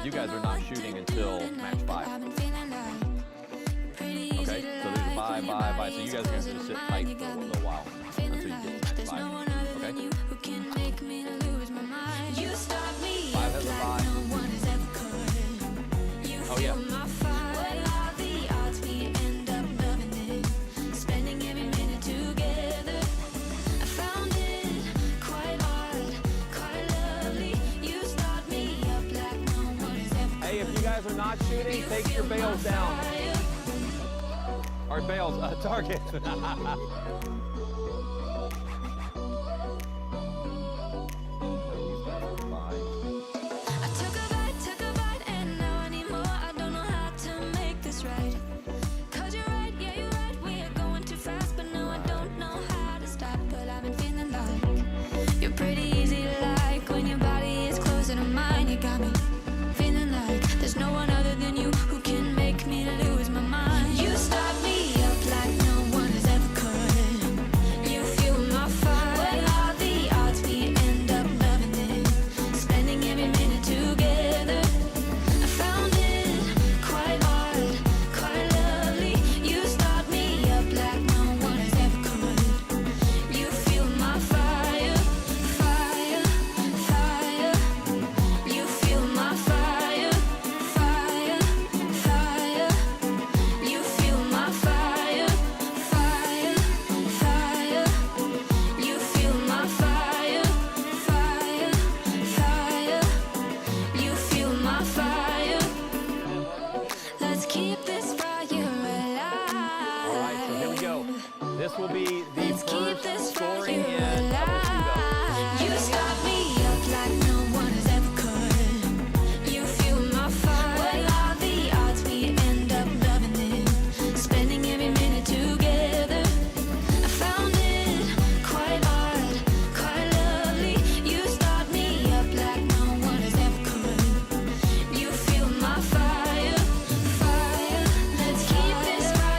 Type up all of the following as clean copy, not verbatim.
You guys are not shooting until match 5. Okay, so there's a bye. So you guys are going to have to sit tight for a little while until you get to match 5. Okay? 5 has a bye. Oh, yeah. Hey, if you guys are not shooting, take your bails down. Or bails, target. This will be the first scoring in of the shootout. You start me up like no one has ever could. You fuel my fire. What are the odds we end up loving it? Spending every minute together. I found it quite hard, quite lovely. You start me up like no one has ever could. You fuel my fire, fire. Let's keep this fire alive.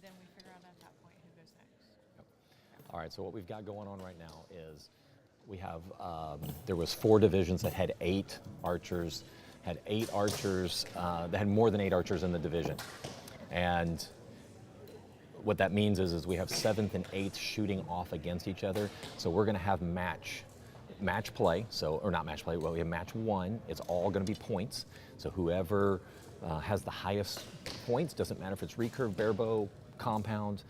Then we figure out at that point who goes next. All right, so what we've got going on right now is we have, there was 4 divisions that had 8 archers, that had more than 8 archers in the division. And what that means is we have 7th and 8th shooting off against each other. So we're gonna have match play, or not match play, well, we have match 1. It's all gonna be points. So whoever has the highest points, doesn't matter if it's recurve, barebow, compound,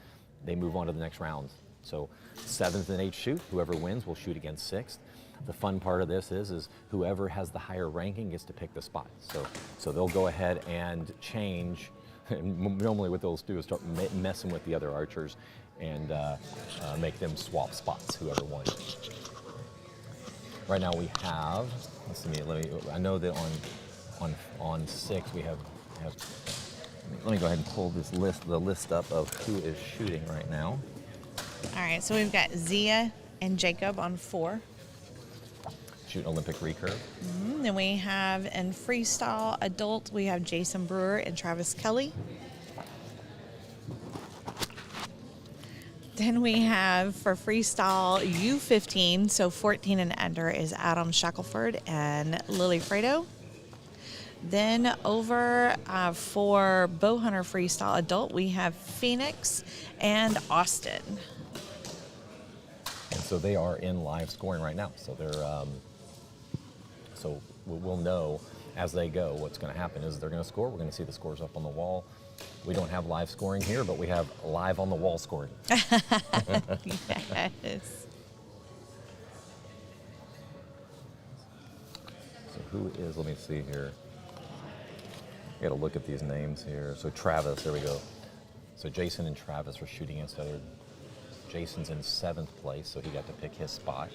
they move on to the next round. So 7th and 8th shoot, whoever wins will shoot against 6th. The fun part of this is whoever has the higher ranking gets to pick the spot. So they'll go ahead and change. And normally what they'll do is start messing with the other archers and make them swap spots, whoever won. Right now we have, I know that on 6 we have let me go ahead and pull the list up of who is shooting right now. All right, so we've got Zia and Jacob on 4. Shooting Olympic recurve. Then we have in freestyle adult, we have Jason Brewer and Travis Kelly. Then we have for freestyle U15, so 14 and under, is Adam Shackelford and Lily Fredo. Then over for Bowhunter Freestyle Adult, we have Phoenix and Austin. And so they are in live scoring right now. So they're, so we'll know as they go what's going to happen is they're going to score. We're going to see the scores up on the wall. We don't have live scoring here, but we have live on the wall scoring. Yes. So who is, let me see here. I got to look at these names here. So Travis, there we go. So Jason and Travis are shooting against other. Jason's in 7th place, so he got to pick his spot.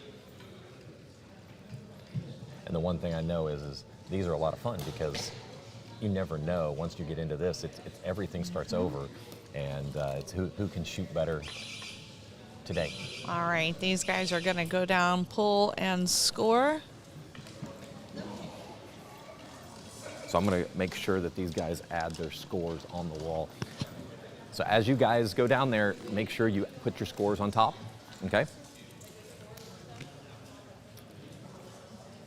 And the one thing I know is these are a lot of fun because you never know once you get into this, everything starts over. and it's who can shoot better today. All right, these guys are going to go down, pull, and score. So I'm going to make sure that these guys add their scores on the wall. So as you guys go down there, make sure you put your scores on top, okay?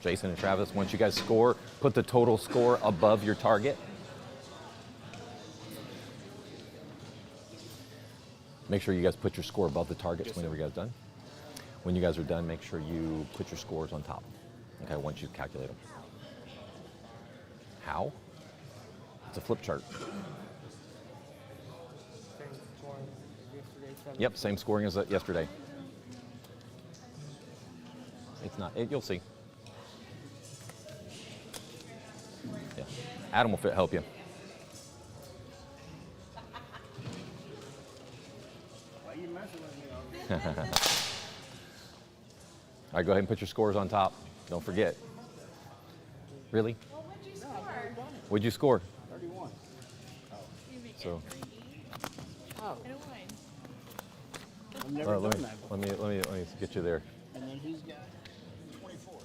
Jason and Travis, once you guys score, put the total score above your target. Make sure you guys put your score above the targets whenever you guys are done. When you guys are done, make sure you put your scores on top, okay, once you calculate them. How? It's a flip chart. Yep, same scoring as yesterday. It's not, you'll see. Yeah. Adam will help you. Why you messing with me on this? All right, go ahead and put your scores on top. Don't forget. Really? What'd you score? 31. So, I've never let done me, that. let me let me get you there. And then he's got 24.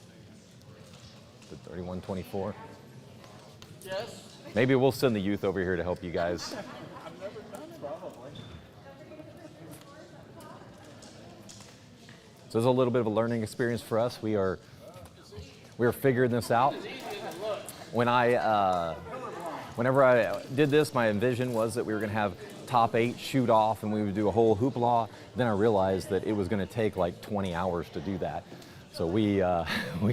The 31, 24. Yes. Maybe we'll send the youth over here to help you guys. I've never done it. Probably. So this is a little bit of a learning experience for us. We are figuring this out. Whenever I did this, my envision was that we were going to have top 8 shoot off and we would do a whole hoopla. Then I realized that it was going to take like 20 hours to do that. So we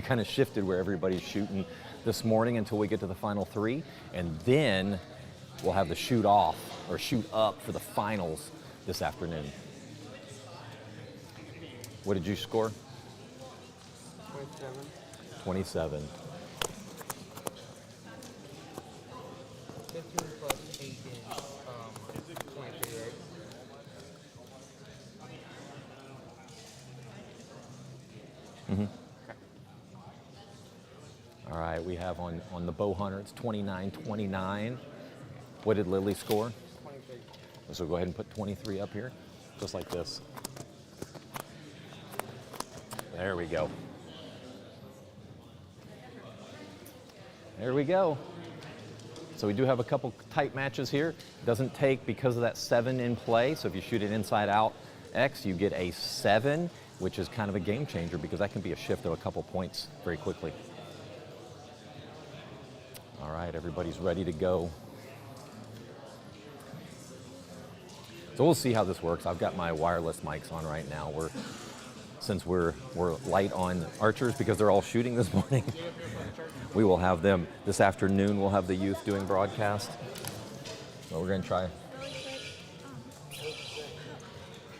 kind of shifted where everybody's shooting this morning until we get to the final 3, and then we'll have the shoot off or shoot up for the finals this afternoon. What did you score? 27. 27. 15 plus 8 is 23, right? All right, we have on the bow hunter, it's 29-29. What did Lily score? 23. So go ahead and put 23 up here, just like this. There we go. There we go. So we do have a couple tight matches here. Doesn't take because of that 7 in play. So if you shoot it inside out X, you get a 7, which is kind of a game changer because that can be a shift of a couple points very quickly. All right, everybody's ready to go. So we'll see how this works. I've got my wireless mics on right now. Since we're light on archers because they're all shooting this morning, we will have them this afternoon. We'll have the youth doing broadcast. So we're gonna try.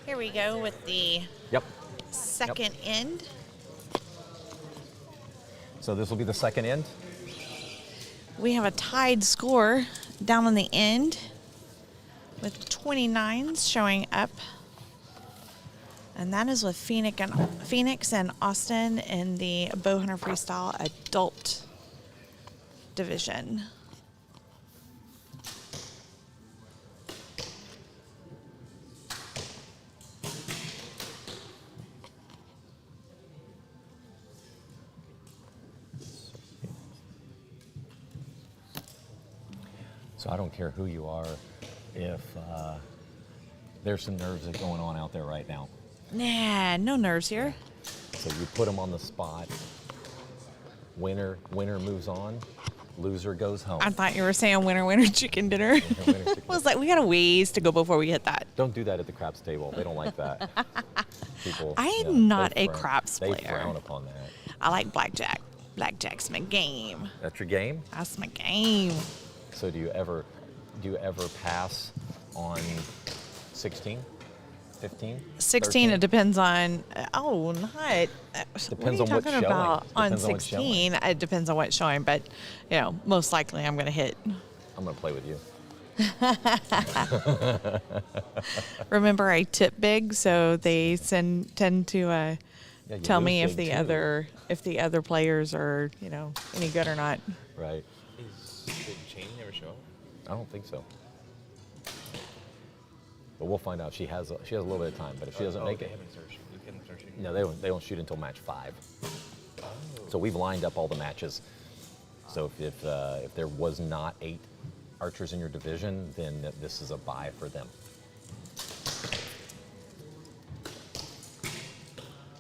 Here we go with the Yep. second end. So this will be the second end. We have a tied score down on the end with 29s showing up. And that is with Phoenix and Austin in the Bowhunter Freestyle Adult Division. So I don't care who you are, if there's some nerves that are going on out there right now. Nah, no nerves here. So you put them on the spot. Winner moves on. Loser goes home. I thought you were saying winner, winner, chicken dinner. Winner, chicken I was like, we got a ways to go before we hit that. Don't do that at the craps table. They don't like that. People. I am you know, not they a craps They player. frown upon that. I like blackjack. Blackjack's my game. That's your game. That's my game. So do you ever pass on 16, 15, 16, 13? it depends on, not. What are Depends you on what's talking showing. about? On Depends on what's 16, it depends on what's showing, but, most likely I'm going to hit. I'm gonna play with you. Remember, I tip big, so they tend to Yeah, you tell lose me if big, the too. other players are, any good or not. Right. Is Big Chain never show up? I don't think so. but we'll find out. She has a little bit of time, but if she doesn't make they it, haven't started shooting. They haven't started shooting. no, they don't shoot until match 5. So we've lined up all the matches. So if there was not 8 archers in your division, then this is a bye for them.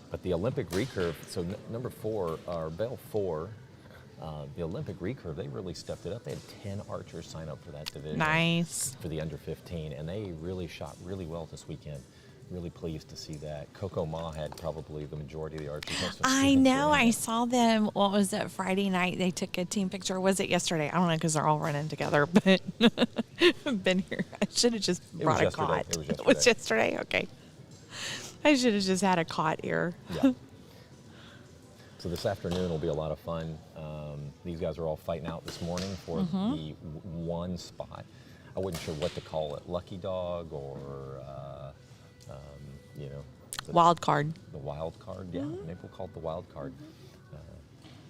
But the Olympic recurve, so number 4, or Bell 4, the Olympic recurve, they really stepped it up. They had 10 archers sign up for that division. Nice. For the under 15, and they really shot really well this weekend. Really pleased to see that. Coco Ma had probably the majority of the archers. Most of the I students were know. in I there. saw them. What was it? Friday night. They took a team picture. Was it yesterday? I don't know because they're all running together. But I've been here. I should have just was brought a yesterday. cot. It was It was yesterday. Okay. I should have just had a cot here. Yeah. So this afternoon will be a lot of fun. These guys are all fighting out this morning for the one spot. I wasn't sure what to call it, lucky dog or, you know, Wild card. the wild card. Yeah, maybe we'll call it the wild card.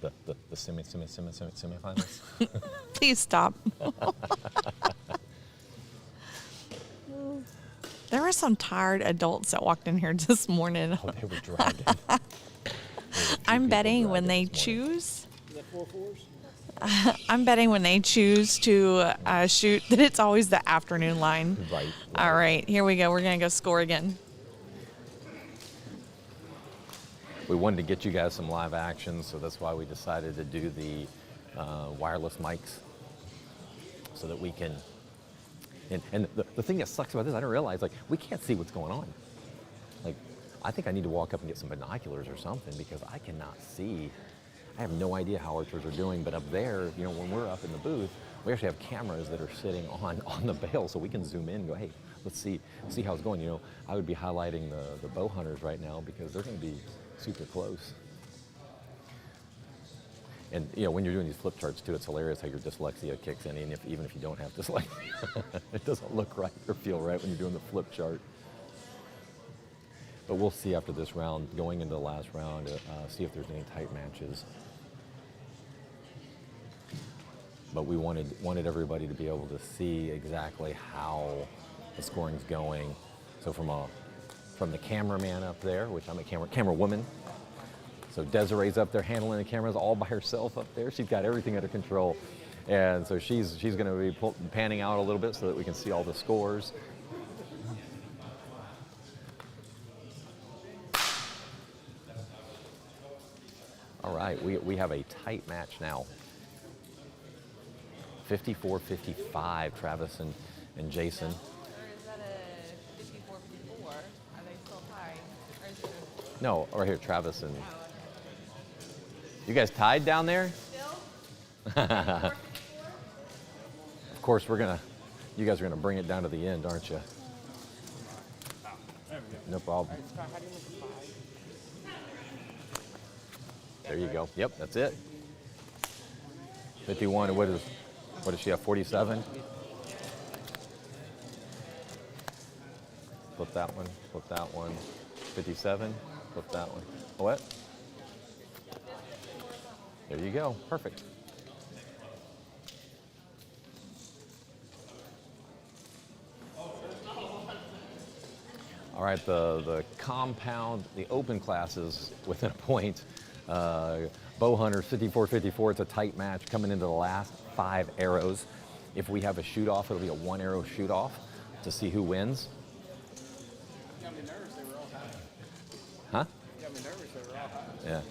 The semifinals. Please stop. There were some tired adults that walked in here this morning. Oh, they were dragging. There were a few I'm people betting when dragging they this morning. choose. Is that 4-4s? I'm betting when they choose to shoot that it's always the afternoon line. Right. All right, here we go. We're gonna go score again. We wanted to get you guys some live action, so that's why we decided to do the wireless mics so that we can. And the thing that sucks about this, I didn't realize, like, we can't see what's going on. Like, I think I need to walk up and get some binoculars or something because I cannot see. I have no idea how archers are doing, but up there, you know, when we're up in the booth, we actually have cameras that are sitting on the bale, so we can zoom in and go, hey, let's see how it's going. You know, I would be highlighting the bow hunters right now because they're going to be super close. And you know, when you're doing these flip charts too, it's hilarious how your dyslexia kicks in, even if you don't have dyslexia. It doesn't look right or feel right when you're doing the flip chart. But we'll see after this round, going into the last round, see if there's any tight matches. But we wanted everybody to be able to see exactly how the scoring's going. So from the cameraman up there, which I'm a camera woman. So Desiree's up there handling the cameras all by herself up there. She's got everything under control. And so she's going to be panning out a little bit so that we can see all the scores. All right, we have a tight match now. 54-55, Travis and Jason. Or is that a 54-54? Are they still tied? Or is it No, right here, Travis and... You guys tied down there? still? Of course, you guys are gonna bring it down to the end, aren't you? No problem. There you go. Yep, that's it. 51, and what does she have, 47? Flip that one, 57, flip that one. What? There you go, perfect. All right, the compound, the open classes within a point. Bow hunters, 54-54, it's a tight match coming into the last 5 arrows. If we have a shoot-off, it'll be a 1-arrow shoot-off to see who wins. Got me nervous, they were all high. Huh? Got me nervous, they were all high. Yeah.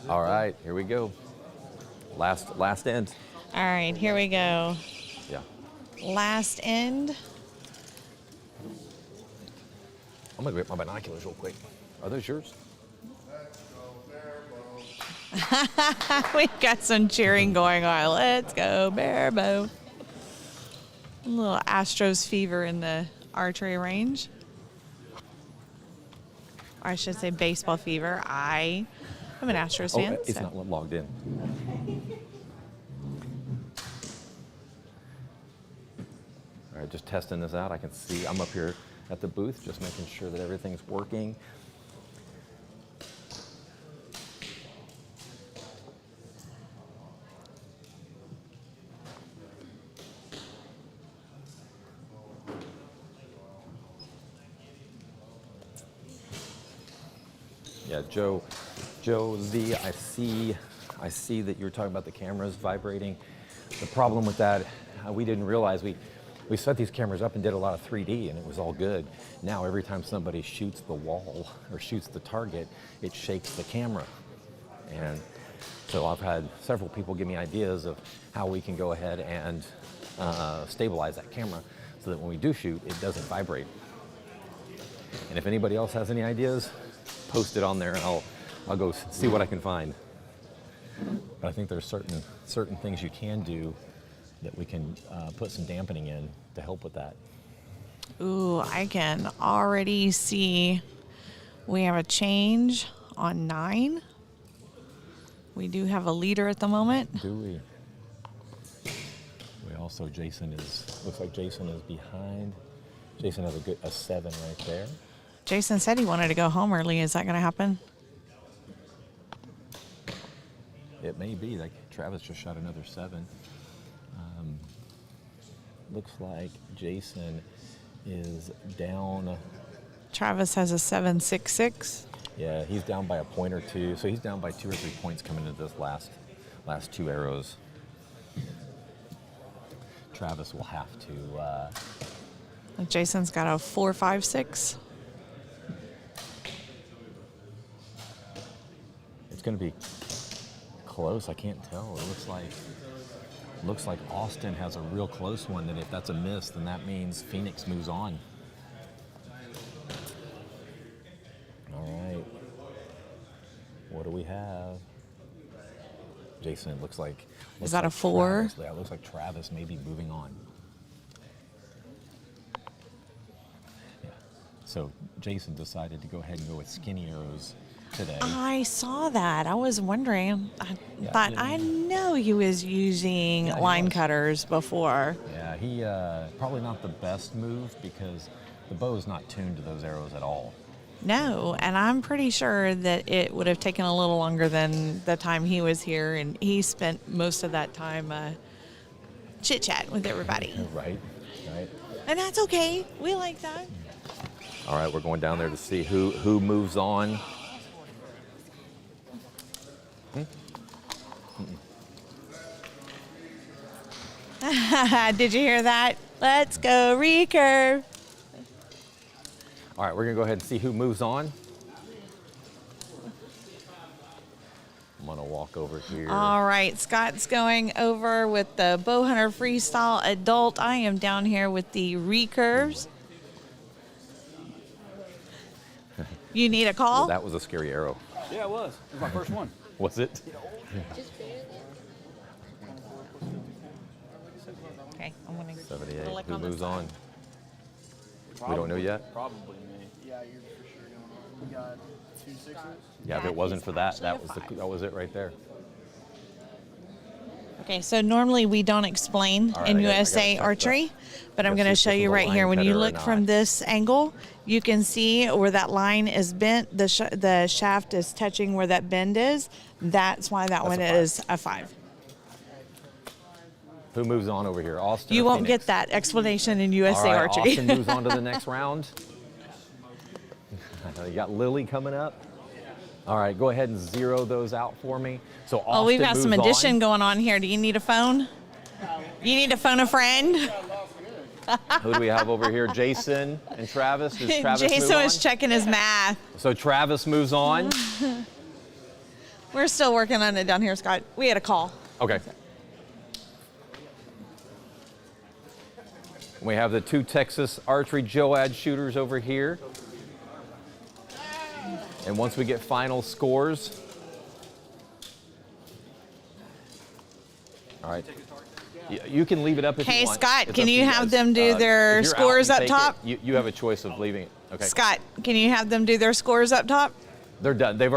All right, here we go. Last end. All right, here we go. Yeah. Last end. I'm gonna get my binoculars real quick. Are those yours? We've got some cheering going on. Let's go, Barebow. A little Astros fever in the archery range. Or I should say baseball fever. I'm an Astros fan. It's so. not logged in. All right, just testing this out. I can see, I'm up here at the booth, just making sure that everything's working. Yeah, Joe, I see that you're talking about the cameras vibrating. The problem with that, we didn't realize we set these cameras up and did a lot of 3D, and it was all good. Now every time somebody shoots the wall or shoots the target, it shakes the camera. And so I've had several people give me ideas of how we can go ahead and stabilize that camera so that when we do shoot, it doesn't vibrate. And if anybody else has any ideas, post it on there and I'll go see what I can find. But I think there's certain things you can do that we can put some dampening in to help with that. Ooh, I can already see we have a change on 9. We do have a leader at the moment. Do we? We also, looks like Jason is behind. Jason has a 7 right there. Jason said he wanted to go home early. Is that going to happen? It may be, like Travis just shot another 7. Looks like Jason is down. Travis has a 7.66. Yeah, he's down by a point or two. So he's down by 2 or 3 points coming into this last 2 arrows. Travis will have to. Jason's got a 4.56. It's going to be close. I can't tell. It looks like Austin has a real close one. And if that's a miss, then that means Phoenix moves on. All right. What do we have? Jason, it looks like. Is that a 4? Yeah, it looks like Travis may be moving on. Yeah. So Jason decided to go ahead and go with skinny arrows today. I saw that. I was wondering. I Yeah, thought, yeah. I know he was using Yeah, he line was. cutters before. Yeah, he probably not the best move because the bow is not tuned to those arrows at all. No, and I'm pretty sure that it would have taken a little longer than the time he was here, and he spent most of that time chit-chat with everybody. Right. And that's okay. We like that. All right, we're going down there to see who moves on. Did you hear that? Let's go recurve. All right, we're gonna go ahead and see who moves on. I'm gonna walk over here. All right, Scott's going over with the Bowhunter Freestyle Adult. I am down here with the recurves. You need a call? Well, that was a scary arrow. Yeah, it was. It was my first one. Was it? Okay, I'm gonna 78. click Who on this moves side. on? We don't know yet? Probably me. Yeah, you're for sure going on. We got 2 6s. Yeah, if That it wasn't is for that, actually a 5. that was it right there. Okay, so normally we don't explain All right, in I gotta USA check that. Archery, but I'm Let's going to see show if this you is a right here. line When you cutter or look from not. this angle, you can see where that line is bent. The shaft is touching where that bend is. That's why that one a 5. is a 5. Who moves on over here? Austin. You or won't Phoenix? get that explanation in All USA right, Archery. Austin moves on to the next round. You got Lily coming up. All right, go ahead and zero those out for me. So Austin Oh, we've got some moves addition on. going on here. Do you need a phone? You need to phone a friend? Who do we have over here? Jason and Travis. Does Travis Jason move on? was checking his math. So Travis moves on. We're still working on it down here, Scott. We had a call. Okay. We have the 2 Texas Archery Joad shooters over here. And once we get final scores. All right. You can leave it up if Hey, you want. Scott, It's can up to you have guys. them do If their you're out, scores you up take top? it. You have a choice of leaving it. Okay. Scott, can you have them do their scores up top? They're done. They've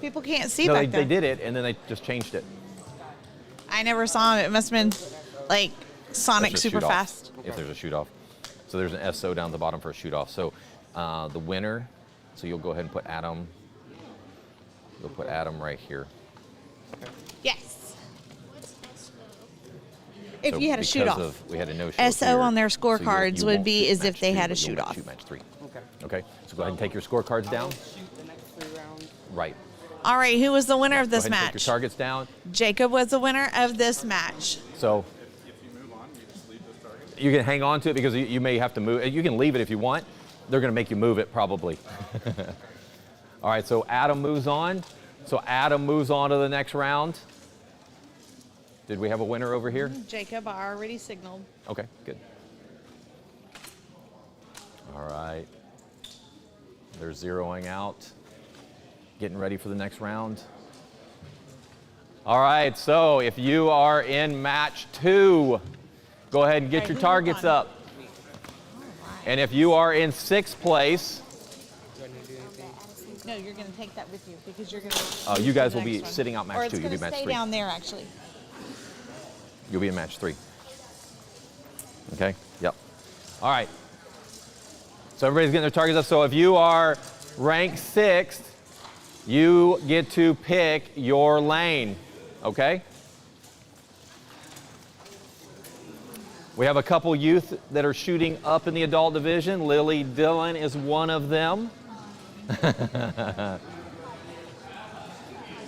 People can't see no, back they there. did it and then they just changed it. I never saw them. It must have been like Sonic That's a super shoot-off, fast. if there's a shoot off. So there's an SO down at the bottom for a shoot off. So the winner, so you'll go ahead and put Adam. You'll put Adam right here. Yes. If So you had a shoot because off. of- we had a no-show SO here, on their so scorecards you would won't be shoot as if match they 2, had a but you'll shoot off. Shoot match 3. Okay. Okay. So go ahead and take your scorecards down. Right. All right, who was the winner of Go this ahead and take match? your targets down. Jacob was the winner of this match. So you can hang on to it because you may have to move. You can leave it if you want. They're going to make you move it probably. All right, so Adam moves on. So Adam moves on to the next round. Did we have a winner over here? Jacob, I already signaled. Okay, good. All right. They're zeroing out, getting ready for the next round. All right, so if you are in match 2, go ahead and get All right, your who targets won? up. And if you are in 6th place, Do I need to do anything? No, you're going to take that with you because you're going to. Oh, you guys will be sitting out match or it's 2. You'll going be to match stay 3. down there, actually. You'll be in match 3. Okay? Yep. All right. So everybody's getting their targets up. So if you are ranked 6th, you get to pick your lane. Okay? We have a couple youth that are shooting up in the adult division. Lily Dillon is one of them.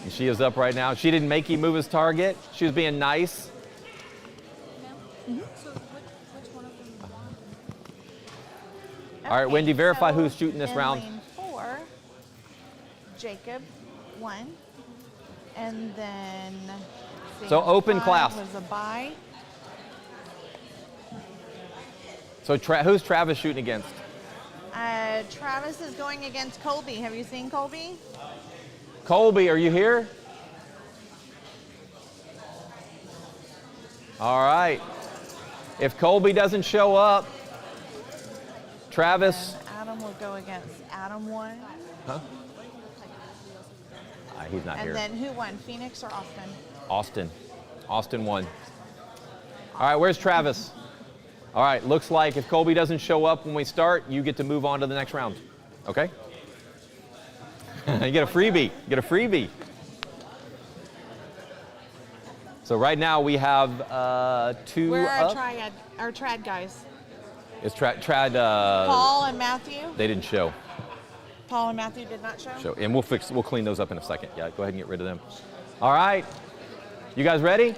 She is up right now. She didn't make you move his target. She was being nice. All right, Wendy, verify who's shooting this in round. Lane 4, Jacob won. And then. So open 5 class. was a bye. So who's Travis shooting against? Travis is going against Colby. Have you seen Colby? Colby, are you here? All right. If Colby doesn't show up, Travis. And Adam will go against Adam won. Huh? He's not And here. then who won, Phoenix or Austin? Austin. Austin won. All right, where's Travis? All right, looks like if Colby doesn't show up when we start, you get to move on to the next round. Okay? You get a freebie. You get a freebie. So right now we have 2 Where are up. our trad guys? It's Trad. Paul and Matthew? They didn't show. Paul and Matthew did not show? And we'll clean those up in a second. Yeah, go ahead and get rid of them. All right. You guys ready?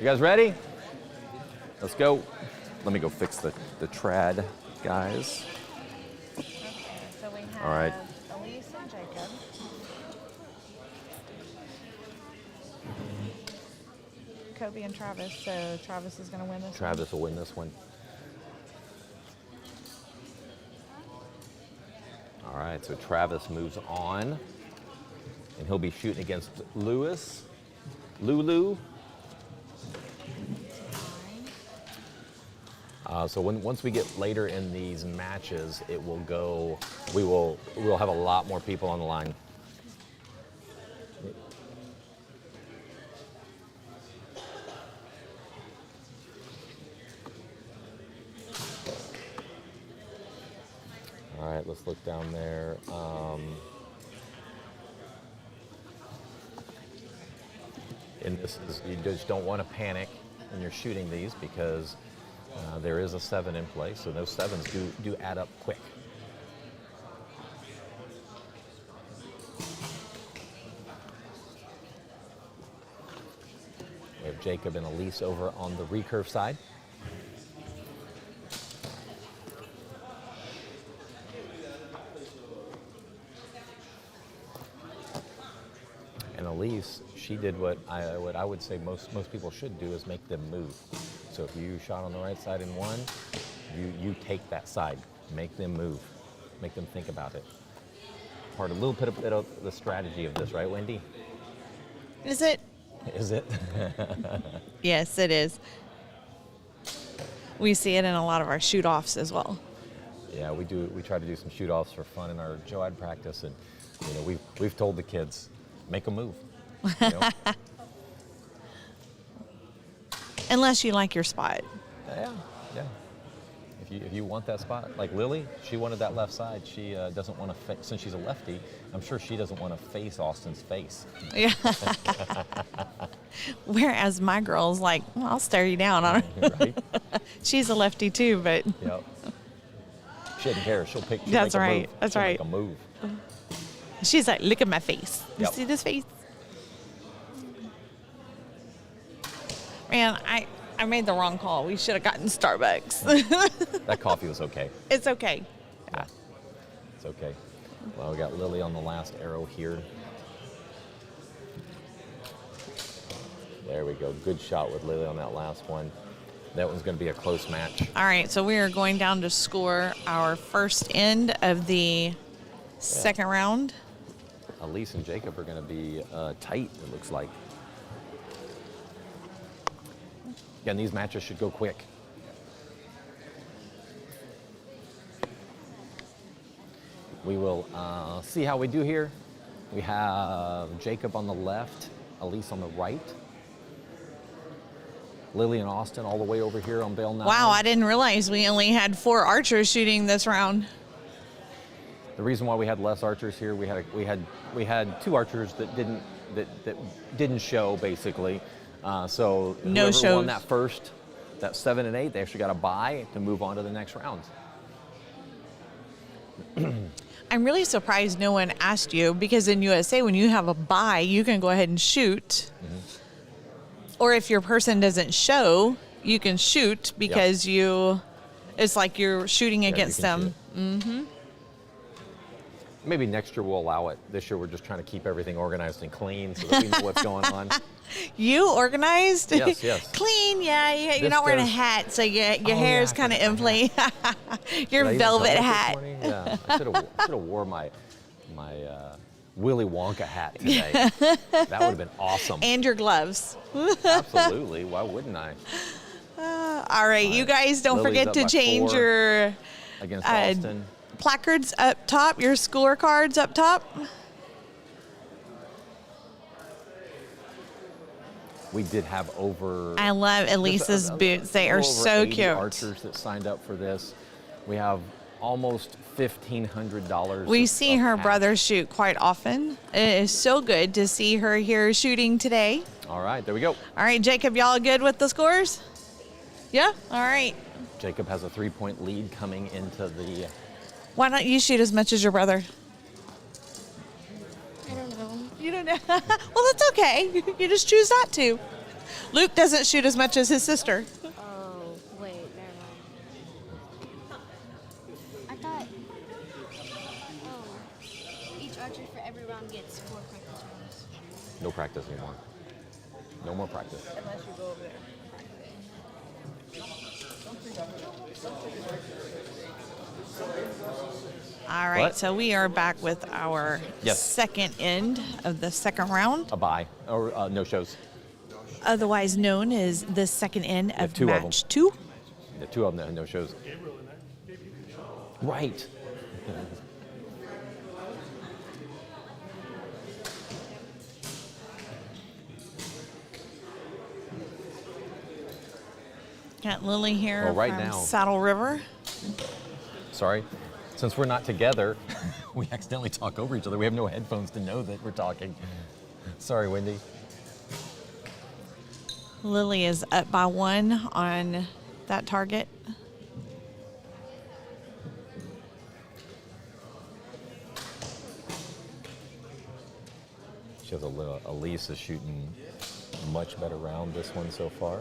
You guys ready? Let's go. Let me go fix the trad, guys. Okay, so we have All right. Elise and Jacob. Kobe and Travis, so Travis is going to win this one. Travis will win this one. All right, so Travis moves on, and he'll be shooting against Lulu. So once we get later in these matches, it will go. We'll have a lot more people on the line. All right, let's look down there. And this is, you just don't want to panic when you're shooting these because there is a 7 in play, so those 7s do add up quick. We have Jacob and Elise over on the recurve side. And Elise, she did what I would say most people should do is make them move. So if you shot on the right side in one, you take that side, make them move, make them think about it. A little bit of the strategy of this, right, Wendy? Is it? Is it? Yes, it is. We see it in a lot of our shoot-offs as well. Yeah, we do. We try to do some shoot-offs for fun in our JOAD practice, and we've told the kids, make a move. You know? Unless you like your spot. Yeah. If you want that spot, like Lily, she wanted that left side. She doesn't want to, since she's a lefty, I'm sure she doesn't want to face Austin's face. Yeah. Whereas my girl's like, well, I'll stare you down. Right? She's a lefty too, but Yep. She doesn't care. She'll pick. That's make a right. move. That's She'll right. Make a move. She's like, look at my face. You Yep. see this face? Man, I made the wrong call. We should have gotten Starbucks. That coffee was okay. It's okay. Yeah, it's okay. Well, we got Lily on the last arrow here. There we go. Good shot with Lily on that last one. That one's going to be a close match. All right, so we are going down to score our first end of the second round. Elise and Jacob are going to be tight, it looks like. Again, these matches should go quick. We will see how we do here. We have Jacob on the left, Elise on the right. Lily and Austin all the way over here on Bale 9. Wow, I didn't realize we only had 4 archers shooting this round. The reason why we had less archers here, we had 2 archers that didn't show basically. So No whoever shows. won that first, that 7 and 8, they actually got a bye to move on to the next round. I'm really surprised no one asked you because in USA, when you have a bye, you can go ahead and shoot. Or if your person doesn't show, you can shoot because it's like you're shooting Yeah, you against can them. shoot. Maybe next year we'll allow it. This year we're just trying to keep everything organized and clean so that we know what's going on. You organized? Yes, yes. Clean, yeah. You're This not wearing a does- hat, so your Oh, hair's yeah, I kind of forgot in my place. Your Did I even velvet cover it this hat. morning? Yeah, I should have wore my Willy Wonka hat today. That would have been awesome. And your gloves. Absolutely. Why wouldn't I? All right, you guys don't Lily's forget up to by change 4 your Against Austin. placards up top, your scorecards up top. We did have over. I love Elisa's boots. They are over so 80 cute. archers that signed up for this. We have almost $1,500. We of- see of her cash. brother shoot quite often. It is so good to see her here shooting today. All right, there we go. All right, Jacob, y'all good with the scores? Yeah? All right. Jacob has a 3-point lead coming into the. Why don't you shoot as much as your brother? I don't know. You don't know. Well, that's okay. You just choose not to. Luke doesn't shoot as much as his sister. Oh, wait, never mind. I thought each archer for every round gets 4 practice rounds. No practice anymore. No more practice. Unless you go over there. All right, What? so we are back with our Yes. second end of the second round, A bye or no shows. otherwise known as the second end of 2 of match 2. The 2 of them no shows. Right. Got Lily here Well, right from now- Saddle River. Sorry. Since we're not together, we accidentally talk over each other. We have no headphones to know that we're talking. Sorry, Wendy. Lily is up by 1 on that target. She has a little. Elise is shooting much better round this one so far.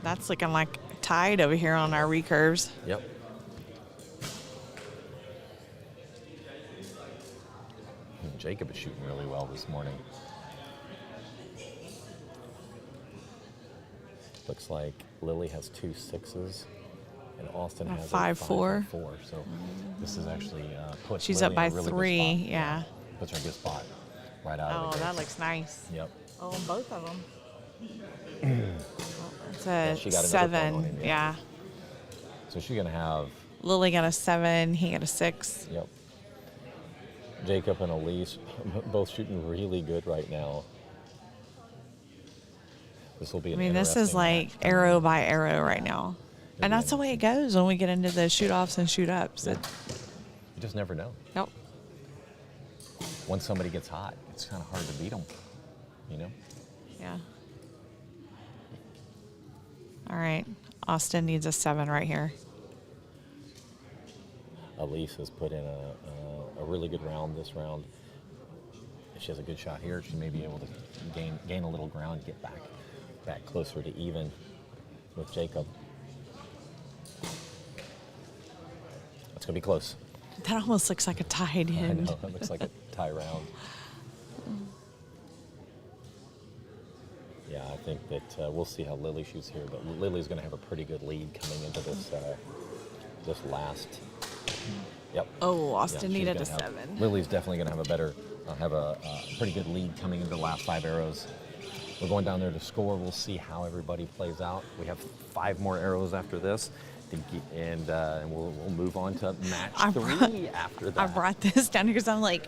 That's looking like tied over here on our recurves. Yep. Jacob is shooting really well this morning. Looks like Lily has 2 6s, and Austin has a 5-4. 5-4. So this is actually puts She's Lily up by in a really good 3, spot. yeah. Puts her in a good spot right out Oh, of the that gate. looks nice. Yep. Oh, both of them. It's Yeah, a she got another point on 7. him, yeah. Yeah. So she's gonna have Lily got a 7. He got a 6. yep. Jacob and Elise both shooting really good right now. This will be I an mean, this is interesting like match. arrow by arrow right now. And Yeah. that's the way it goes when we get into the shoot offs and shoot ups. You just never know. Yep. Once somebody gets hot, it's kind of hard to beat them. You know? Yeah. All right. Austin needs a 7 right here. Elise has put in a really good round this round. If she has a good shot here, she may be able to gain a little ground, get back closer to even with Jacob. It's gonna be close. That almost looks like a tied I end. know, it looks like a tie round. Yeah, I think that we'll see how Lily shoots here, but Lily's going to have a pretty good lead coming into this last. Yep. Oh, Austin she's needed gonna a have- 7. Lily's definitely going to have a pretty good lead coming into the last 5 arrows. We're going down there to score. We'll see how everybody plays out. We have 5 more arrows after this, and we'll move on to match 3 after that. I brought this down here because I'm like,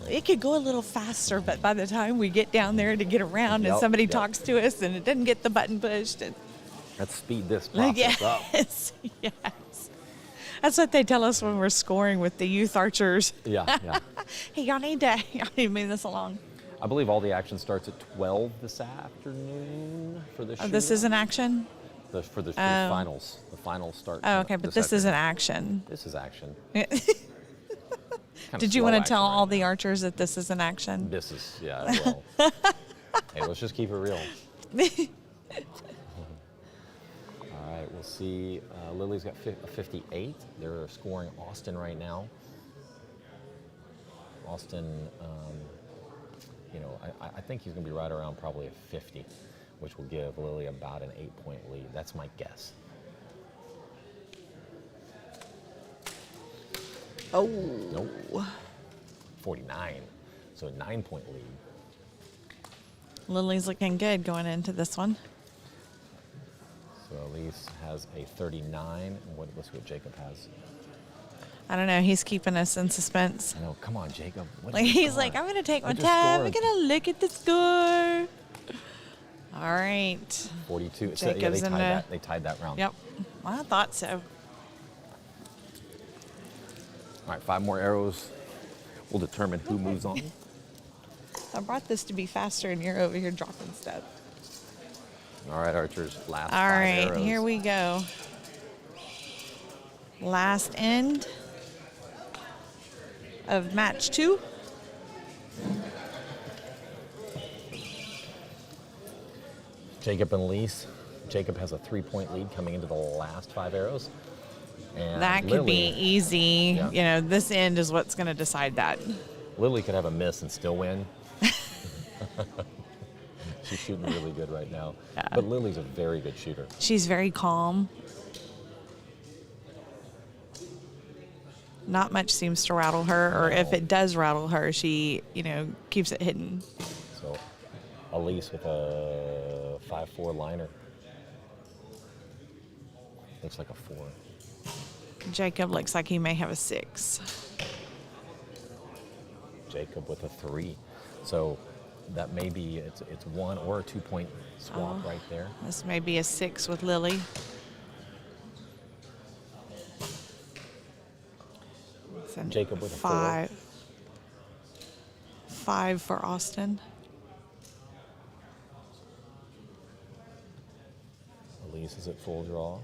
it could go a little faster, but by the time we get down there to get around and Yep, somebody yep. talks to us and it doesn't get the button pushed. And, Let's speed this like, process up. yes, yes. That's what they tell us when we're scoring with the youth archers. Yeah, yeah. Hey, y'all need to move this along. I believe all the action starts at 12 this afternoon for the Oh, this is an action? for the finals. The finals start. Oh, okay, but this isn't action. This is action. Did you want to tell all the archers that this is an action? This is well. Hey, let's just keep it real. All right, we'll see. Lily's got a 58. They're scoring Austin right now. Austin, I think he's going to be right around probably a 50, which will give Lily about an 8-point lead. That's my guess. Oh. Nope. 49. So a 9-point lead. Lily's looking good going into this one. So Elise has a 39. And let's see what Jacob has. I don't know. He's keeping us in suspense. I know. Come on, Jacob. What is Like your he's score? like, I'm gonna take my What's your time. score? I'm gonna look at the score. All right. 42. So, yeah, Jacob's in the- they tied that round. Yep. I thought so. All right, 5 more arrows will determine who moves on. I brought this to be faster, and you're over here dropping stuff. All right, archers, last All 5 right, arrows. here we go. Last end of match 2. Jacob and Elise. Jacob has a 3-point lead coming into the last 5 arrows. And That could be Lily- easy. Yeah. You know, this end is what's going to decide that. Lily could have a miss and still win. She's shooting really good right now. Yeah. But Lily's a very good shooter. She's very calm. Not much seems to rattle her, or if No. it does rattle her, she, keeps it hidden. So Elise with a 5-4 liner. Looks like a 4. Jacob looks like he may have a 6. Jacob with a 3. So that may be, it's 1 or a 2-point swap right there. This may be a 6 with Lily. It's a Jacob with a 5. 5 for Austin. Elise is at full draw.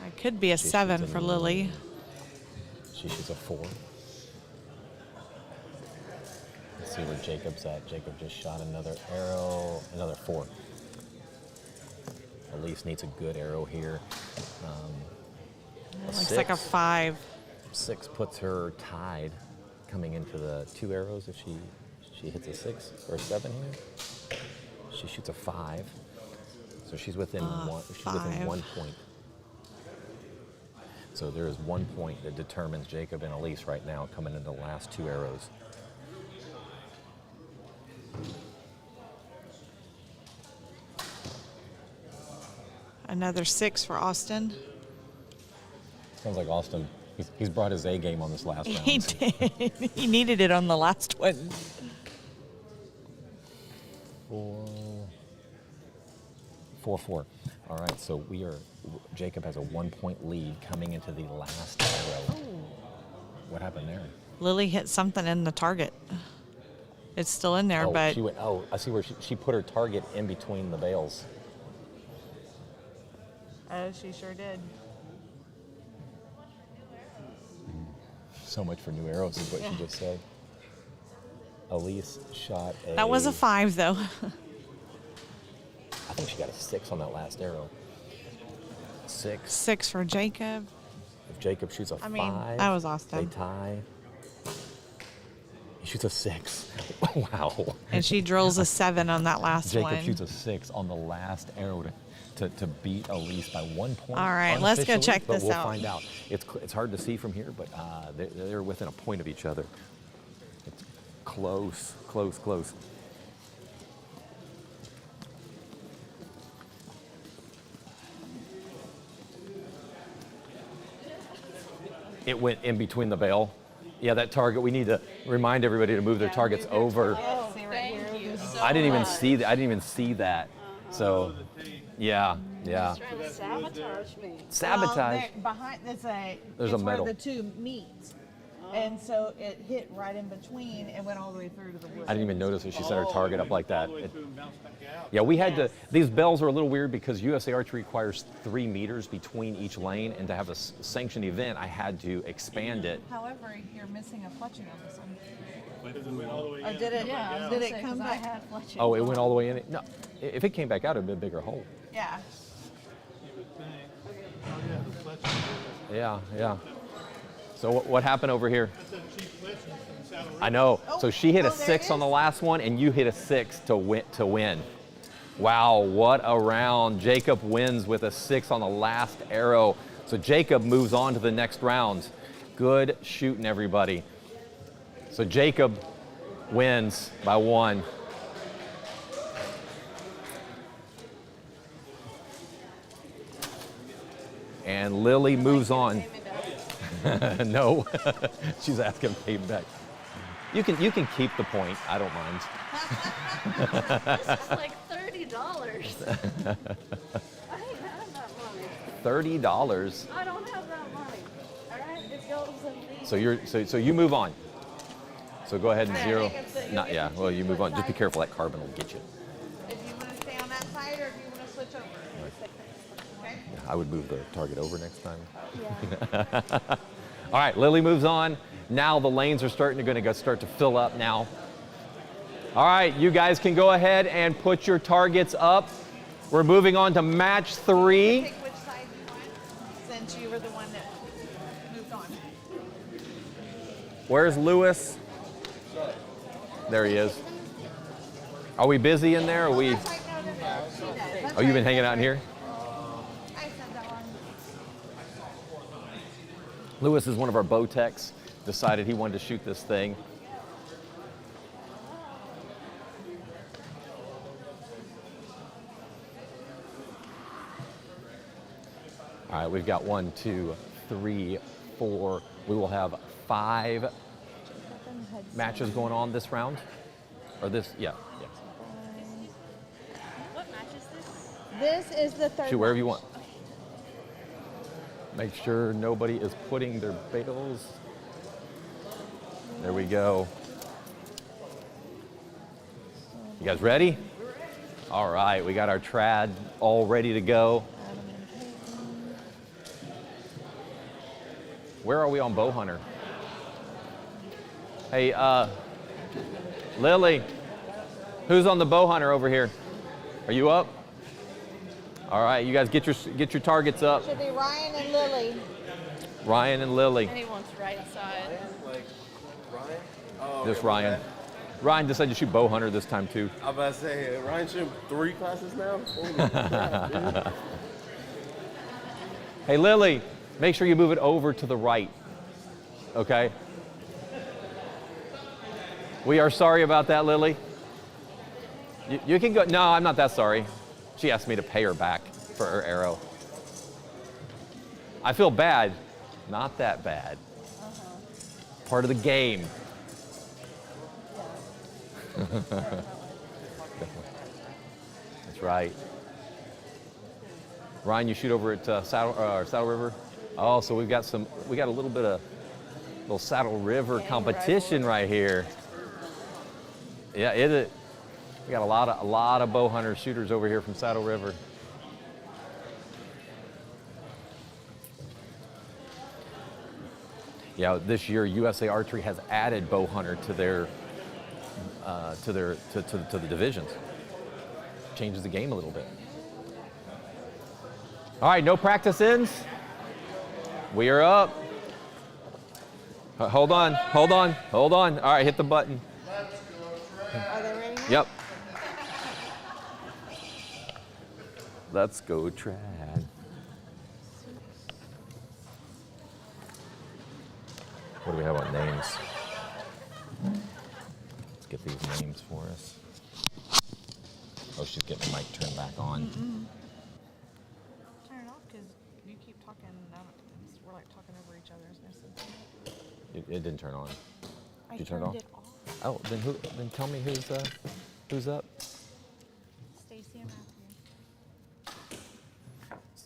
It could be a She 7 shoots for an- Lily. She shoots a 4. Let's see where Jacob's at. Jacob just shot another arrow, another 4. Elise needs a good arrow here. Looks like a 6. 5. 6 puts her tied coming into the 2 arrows if she hits a 6 or a 7 here. She shoots a 5. So she's within one. She's within 5. 1 point. So there is 1 point that determines Jacob and Elise right now coming into the last 2 arrows. Another 6 for Austin. Sounds like Austin. He's brought his A game on this last round. He did. He needed it on the last one. 4-4. All right, so Jacob has a 1-point lead coming into the last arrow. What happened there? Lily hit something in the target. It's still in there, but I see where she put her target in between the bales. oh, she sure did. So much for new arrows is what she just said. Elise shot a... That was a 5, though. I think she got a 6 on that last arrow. 6. 6 for Jacob. If Jacob shoots a 5, mean, that was awesome. They tie. He shoots a 6. Wow. And she drills a 7 on that last Jacob one. shoots a 6 on the last arrow to beat Elise by 1 point. All right, let's go unofficially, check but this we'll out. find out. It's hard to see from here, but they're within a point of each other. It's close, close, close. It went in between the bail. Yeah, that target, we need to remind everybody to move their targets over. I didn't even see that. I didn't even see that. So, yeah, yeah. Trying to sabotage me. Sabotage. Behind there's a There's a it's where metal. the two meet, and so it hit right in between and went all the way through to the wood. I didn't even notice that she set her target up like that. Yeah, we had to. These bells are a little weird because USA Archery requires 3 meters between each lane, and to have a sanctioned event, I had to expand it. However, you're missing a fletching on this one. Or Did it? Yeah, Did it come I back? had fletching. Oh, it went all the way in it. No, if it came back out, it'd be a bigger hole. Yeah. Yeah, yeah. So what happened over here? I know. So she hit a Oh, there 6 it on the is. last one, and you hit a 6 to win. Wow, what a round. Jacob wins with a 6 on the last arrow. So Jacob moves on to the next round. Good shooting, everybody. So Jacob wins by 1. And Lily moves on. No, she's asking payback. You can keep the point. I don't mind. This is like $30. I ain't have that money. $30. I don't have that money. All right, it goes in these. So so you move on. So go ahead and zero. Not yeah. Well, you move on. Just be careful. That carbon will get you. If you want to stay on that side, or if you want to switch over. Okay. I would move the target over next time. Yeah. All right, Lily moves on. Now the lanes are start to fill up now. All right, you guys can go ahead and put your targets up. We're moving on to match 3. Pick which side you want, since you were the one that moved on. Where's Lewis? There he is. Are we busy in there? Are we? That's right, no, she does. That's Oh, you've been right. hanging out in here? I said that one. Lewis is one of our bow techs. Decided he wanted to shoot this thing. All right, we've got 1, 2, 3, 4. We will have 5 matches going on this round. Or this, yeah. What match is this? This is the third. Shoot wherever you match. want. Make sure nobody is putting their bails. There we go. You guys ready? All right, we got our trad all ready to go. Where are we on bow hunter? Hey, Lily, who's on the bow hunter over here? Are you up? All right, you guys get your targets up. Should be Ryan and Lily. Ryan and Lily. Anyone's right side. Just Ryan. Ryan decided to shoot bow hunter this time too. I was about to say, Ryan shooting 3 classes now? Holy crap, dude. Hey Lily, make sure you move it over to the right. Okay? We are sorry about that, Lily. You can go. No, I'm not that sorry. She asked me to pay her back for her arrow. I feel bad. Not that bad. Part of the game. That's right. Ryan, you shoot over at Saddle River. Oh, so we got a little bit of little Saddle River competition right here. Yeah, we got a lot of bow hunter shooters over here from Saddle River. Yeah, this year USA Archery has added bow hunter to their to the divisions. Changes the game a little bit. All right, no practice ins. We are up. Hold on, hold on, hold on. All right, hit the button. Are they ready? Yep. Let's go, Trad. What do we have on names? Let's get these names for us. Oh, she's getting the mic turned back on. Turn it off because you keep talking. We're like talking over each other. It didn't turn on. I Did you turn it off? turned it off. Oh, then who? Then tell me who's up. Stacy and Matthew.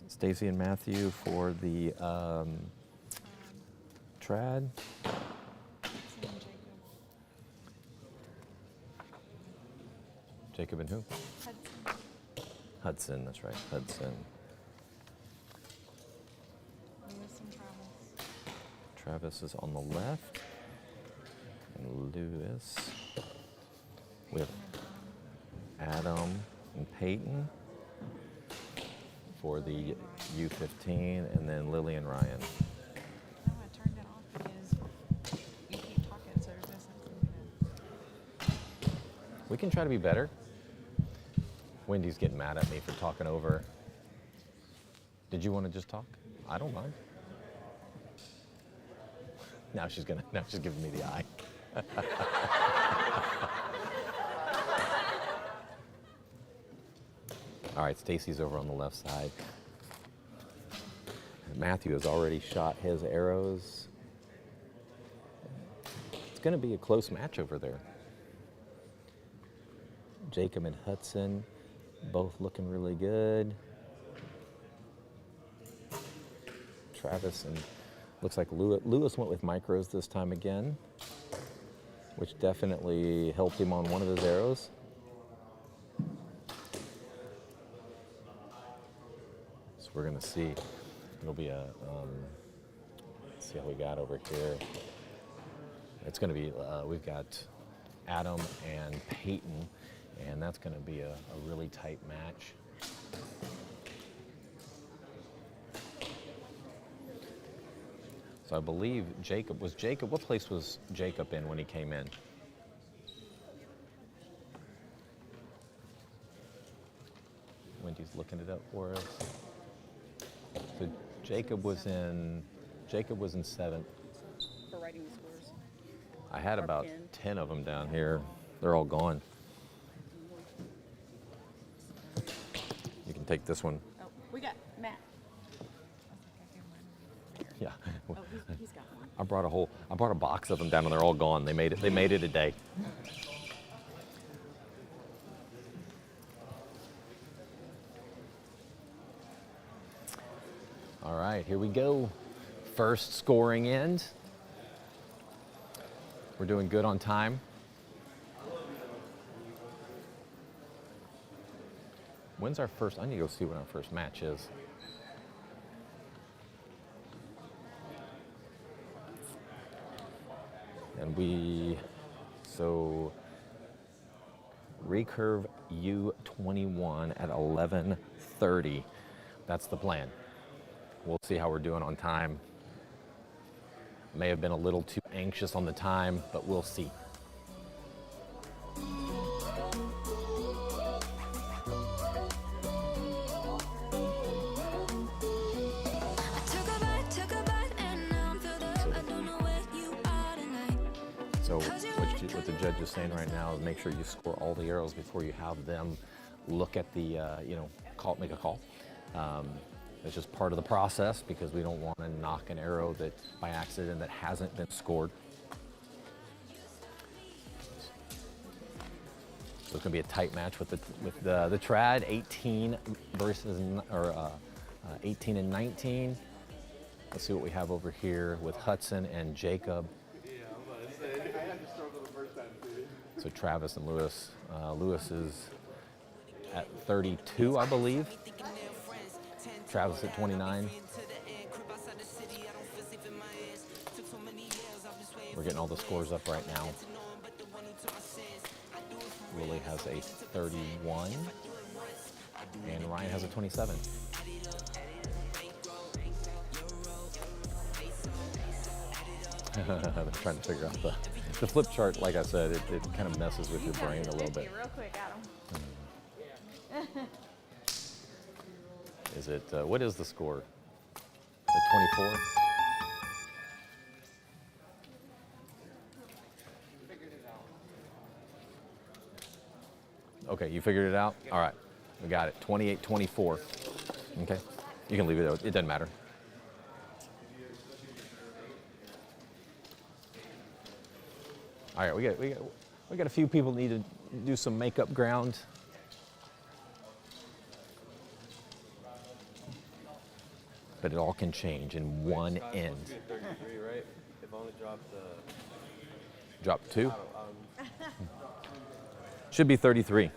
Stacy and Matthew for the trad. Jacob and who? Hudson, that's right, Hudson. Lewis and Travis. Travis is on the left. And Lewis. We have Adam and Peyton for the U15, and then Lily and Ryan. No, I turned it off because you keep talking, so there's no sense in it. We can try to be better. Wendy's getting mad at me for talking over. Did you want to just talk? I don't mind. Now she's giving me the eye. All right, Stacy's over on the left side. Matthew has already shot his arrows. It's going to be a close match over there. Jacob and Hudson, both looking really good. Travis and looks like Lewis went with micros this time again, which definitely helped him on one of his arrows. So we're gonna see. It'll be a, let's see how we got over here. It's gonna be, we've got Adam and Peyton, and that's gonna be a really tight match. So I believe Jacob, what place was Jacob in when he came in? Wendy's looking it up for us. So Jacob was in 7th. For writing the scores. I had Or about pin. 10 of them down here. They're all gone. You can take this one. Oh, we got Matt. Yeah. Oh, he's got one. I brought a box of them down and they're all gone. They made it a day. All right, here we go. First scoring end. We're doing good on time. When's our first? I need to go see when our first match is. And so recurve U21 at 11:30. That's the plan. We'll see how we're doing on time. May have been a little too anxious on the time, but we'll see. Took a bite, and now I'm filled up. I don't know where you are tonight. So what the judge is saying right now is make sure you score all the arrows before you have them look at the, make a call. It's just part of the process because we don't want to knock an arrow that by accident that hasn't been scored. So it's going to be a tight match with the trad 18 versus 18 and 19. Let's see what we have over here with Hudson and Jacob. So Travis and Lewis. Lewis is at 32, I believe. Travis at 29. We're getting all the scores up right now. Lily has a 31, and Ryan has a 27. I'm trying to figure out the flip chart. Like I said, it kind of messes with your brain a little bit. Real quick, Adam. Is it, what is the score? The 24? Okay, you figured it out? All right, we got it. 28-24. Okay, you can leave it there. It doesn't matter. All right, we got a few people need to do some makeup ground. But it all can change in one end. 33, right? They've only dropped Drop 2? Should be 33.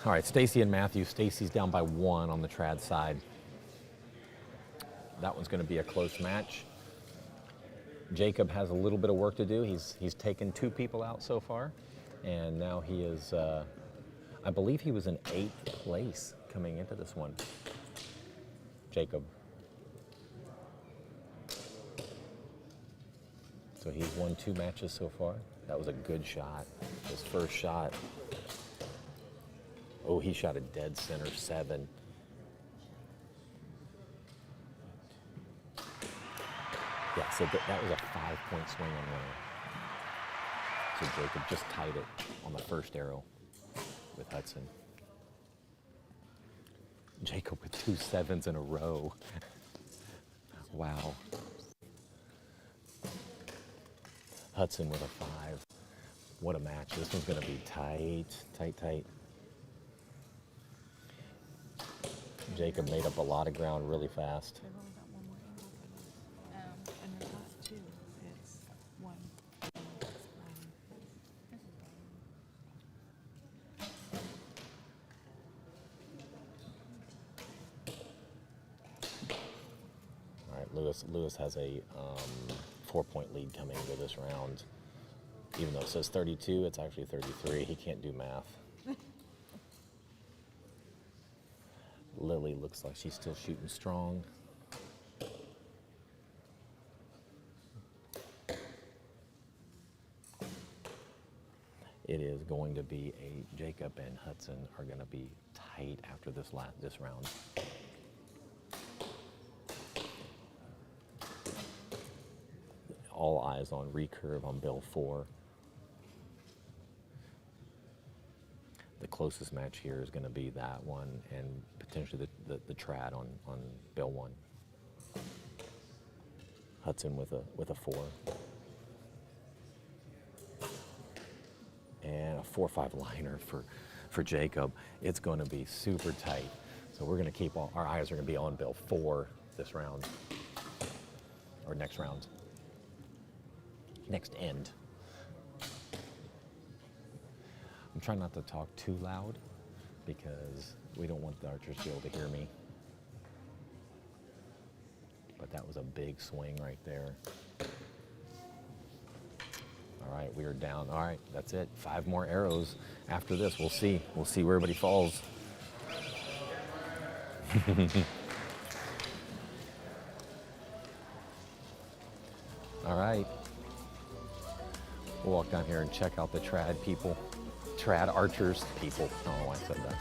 All right, Stacy and Matthew. Stacy's down by 1 on the trad side. That one's going to be a close match. Jacob has a little bit of work to do. He's taken 2 people out so far, and now he is, I believe he was in 8th place coming into this one. Jacob. So he's won 2 matches so far. That was a good shot. His first shot. Oh, he shot a dead center 7. Yeah, so that was a 5-point swing on winner. So Jacob just tied it on the first arrow with Hudson. Jacob with 2 7s in a row. Wow. Hudson with a 5. What a match. This one's going to be tight, tight, tight. Jacob made up a lot of ground really fast. They've only got one more angle for this. And they're not 2. It's 1. All right, Lewis has a 4-point lead coming into this round. Even though it says 32, it's actually 33. He can't do math. Lily looks like she's still shooting strong. It is going to be Jacob and Hudson are going to be tight after this round. All eyes on recurve on bill 4. The closest match here is going to be that one and potentially the trad on bill 1. Hudson with a 4. And a 4-5 liner for Jacob. It's going to be super tight. So we're going to keep our eyes are going to be on bill 4 this round, or next round, next end. I'm trying not to talk too loud because we don't want the archers to be able to hear me. But that was a big swing right there. All right, we are down. All right, that's it. 5 more arrows after this. We'll see. We'll see where everybody falls. All right. We'll walk down here and check out the trad people. Trad archers people. I don't know why I said that.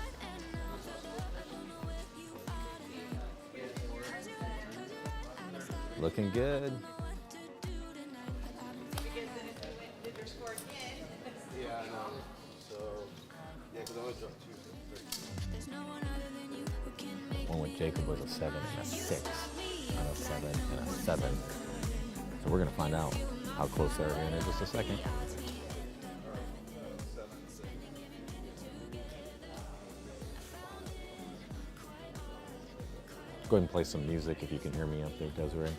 Looking good. Yeah, I know. So, yeah, because I only dropped 2. One with Jacob was a 7 and a 6, and a 7 and a 7. So we're gonna find out how close they are in just a second. Go ahead and play some music if you can hear me up there, Desiree.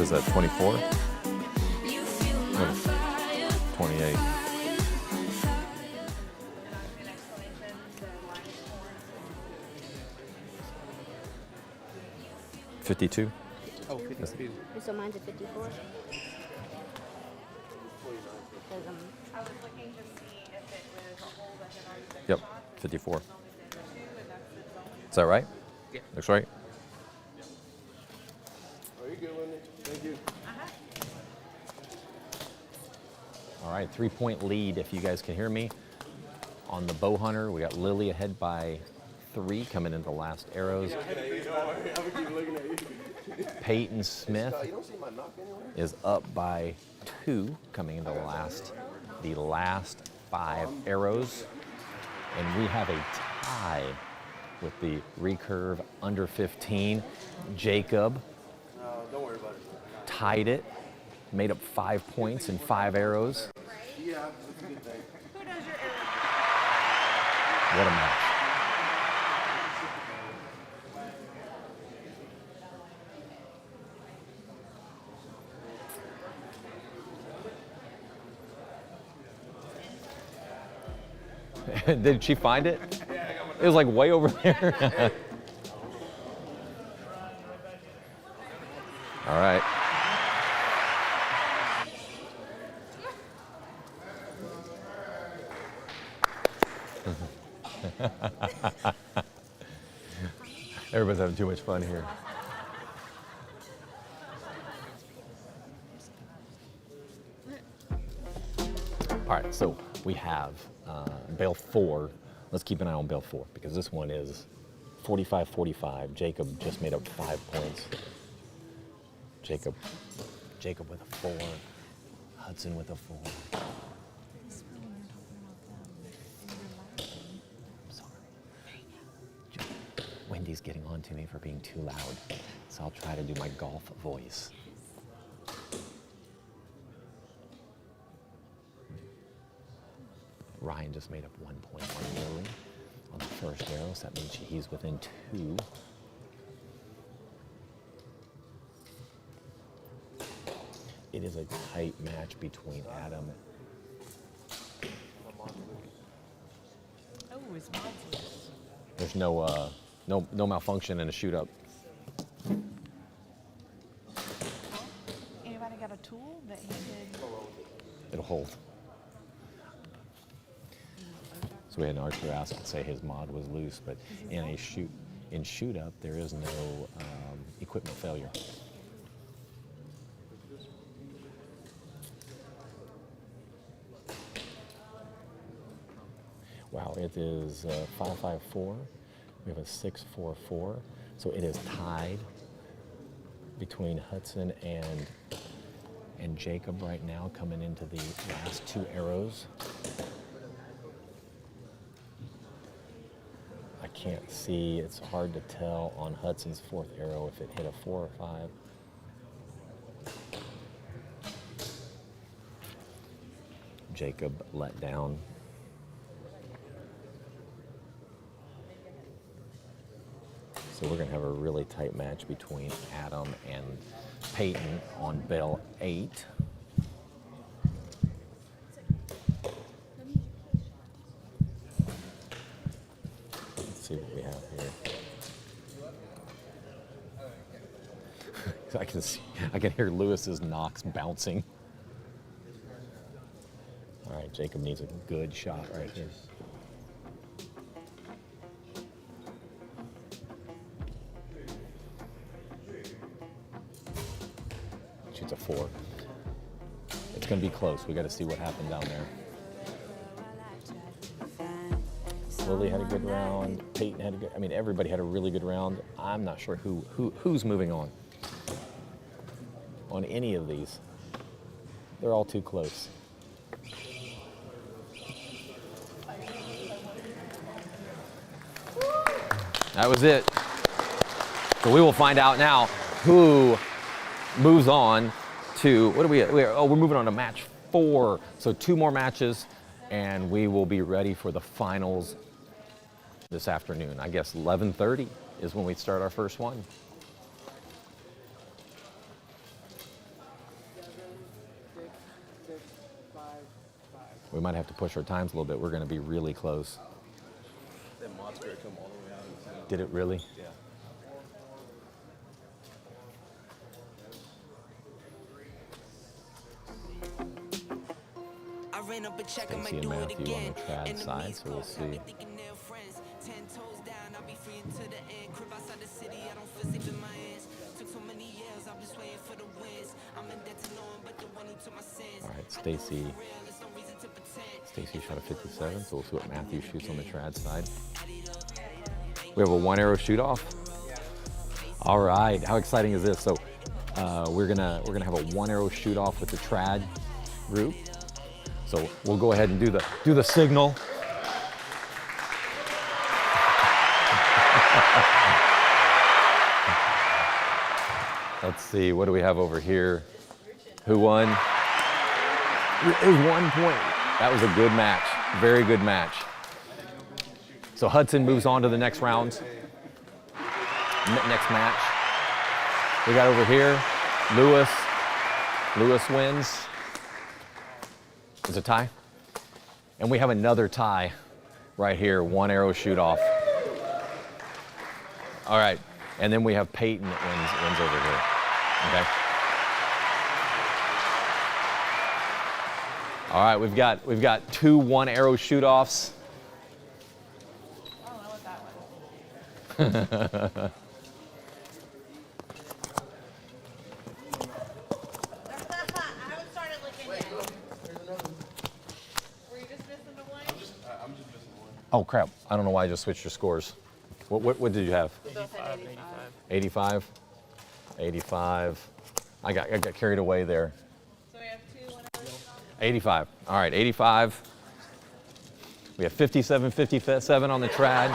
What is that, 24? You fuel my What is- fire. 28. $52. Oh, 52. So mine's a 54. Because Yep, 54. Is that right? Yeah. Looks right. Are you good, Wendy? Thank you. All right, 3-point lead, if you guys can hear me. On the bow hunter, we got Lily ahead by 3 coming into the last arrows. I'm gonna keep looking at you. Peyton Smith You don't see my knock anywhere? is up by 2 coming into the last 5 arrows. And we have a tie with the recurve under 15. Jacob No, don't worry about it. tied it, made up 5 points in 5 arrows. Yeah, that's a good thing. What a match. Did she find it? It was like way over there. All right. Everybody's having too much fun here. All right, so we have bale 4. Let's keep an eye on bale 4 because this one is 45-45. Jacob just made up 5 points. Jacob with a 4. Hudson with a 4. Sorry. Wendy's getting on to me for being too loud, so I'll try to do my golf voice. Ryan just made up 1 point on Lily on the first arrow, so that means he's within 2. It is a tight match between Adam. Oh, his mom's loose. There's no malfunction in a shoot up. Anybody got a tool that he could? It'll hold. So we had an archer ask and say his mod was loose, but in shoot up there is no equipment failure. Wow, it is 5-5-4. We have a 6-4-4. So it is tied between Hudson and Jacob right now coming into the last 2 arrows. I can't see, it's hard to tell on Hudson's 4th arrow if it hit a 4 or 5. Jacob let down. So we're gonna have a really tight match between Adam and Peyton on bale 8. Let's see what we have here. I can hear Lewis's knocks bouncing. All right, Jacob needs a good shot right here. Shoots a 4. It's gonna be close. We got to see what happened down there. Lily had a good round. Peyton had a good. I mean, everybody had a really good round. I'm not sure who's moving on any of these. They're all too close. That was it. So we will find out now who moves on to, what are we at? We're moving on to match 4. So 2 more matches and we will be ready for the finals this afternoon. I guess 11:30 is when we start our first one. We might have to push our times a little bit. We're going to be really close. That monster come all the way out of the center. Did it really? Yeah. I ran up a check, I Stacey might and do it Matthew on again. the trad Enemies side, so we'll close, I've see. been thinking they're friends. 10 toes down, I'll be free until the end. Crib outside the city, I don't feel safe in my hands. Took so many years, I'm just waiting for the wins. I'm in debt to no one but the one who took my sins. All right, Stacey. There's no reason to pretend. Stacey shot a 57, so we'll see what Matthew shoots on the trad side. We have a 1 arrow shoot off. All right, how exciting is this? So we're gonna have a 1 arrow shoot off with the trad group. So we'll go ahead and do the signal. Let's see, what do we have over here? Who won? It was 1 point. That was a good match, very good match. So Hudson moves on to the next round, next match. We got over here, Lewis. Lewis wins. It's a tie. And we have another tie right here, 1 arrow shoot off. All right, and then we have Peyton that wins over here, okay? All right, we've got 2 1 arrow shoot offs. I don't know what that was. I haven't started looking yet. Were you just missing the one? I'm just missing one. Oh crap, I don't know why I just switched your scores. What did you have? We both had 85. 85? 85. I got carried away there. So we have 2 1 85. All right, 85. We have 57, 57 on the trad.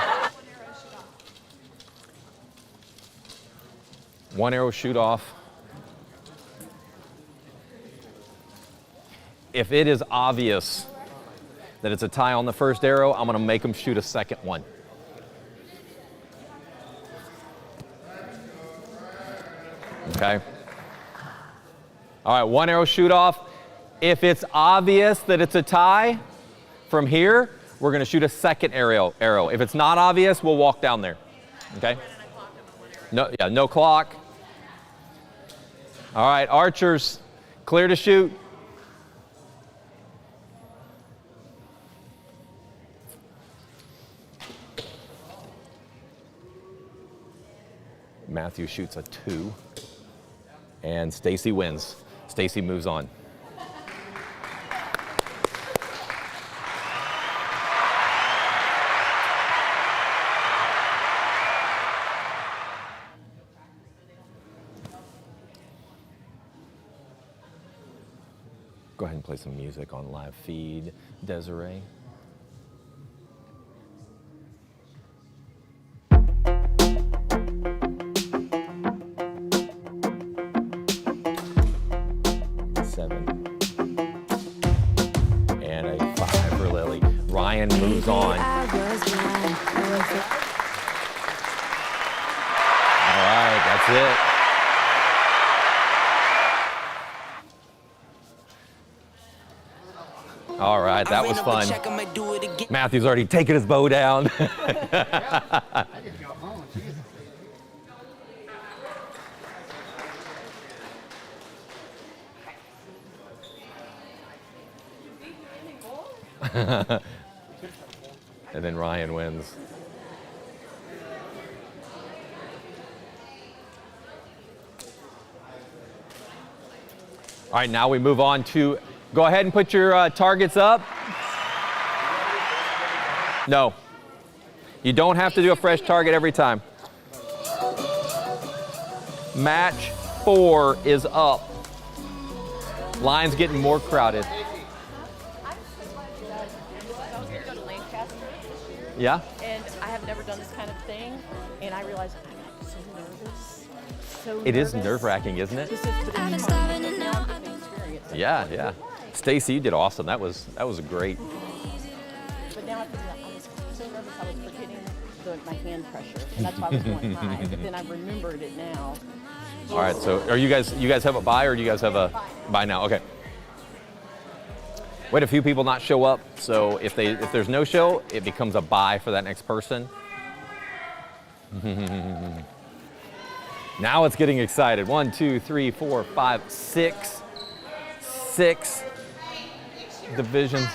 1 arrow shoot off. If it is obvious that it's a tie on the first arrow, I'm going to make them shoot a second one. Okay. All right, 1 arrow shoot off. If it's obvious that it's a tie from here, we're going to shoot a second arrow. If it's not obvious, we'll walk down there. Okay? No clock. All right, archers, clear to shoot. Matthew shoots a 2, and Stacey wins. Stacey moves on. Go ahead and play some music on live feed, Desiree. And a 5 for Lily. Ryan moves on. All right, that's it. All right, that was fun. Matthew's already taken his bow down. And then Ryan wins. All right, now we move on to, go ahead and put your targets up. No. You don't have to do a fresh target every time. Match 4 is up. Line's getting more crowded. I was going to go to Lancaster this year, Yeah? and I have never done this kind of thing, and I realized I got so nervous. It is nerve-wracking, isn't it? This is but I've been it's starving fun. and Now now I'm I getting experience. Yeah, yeah. Stacey, you did awesome. That was great. But now I feel like I was so nervous I was forgetting my hand pressure, and that's why I was going high. But then I remembered it now. All right, so are you guys have a buy or do you guys have a buy now? Okay. We had a few people not show up, so if there's no show, it becomes a bye for that next person. Now it's getting excited. 1, 2, 3, 4, 5, 6. 6 divisions.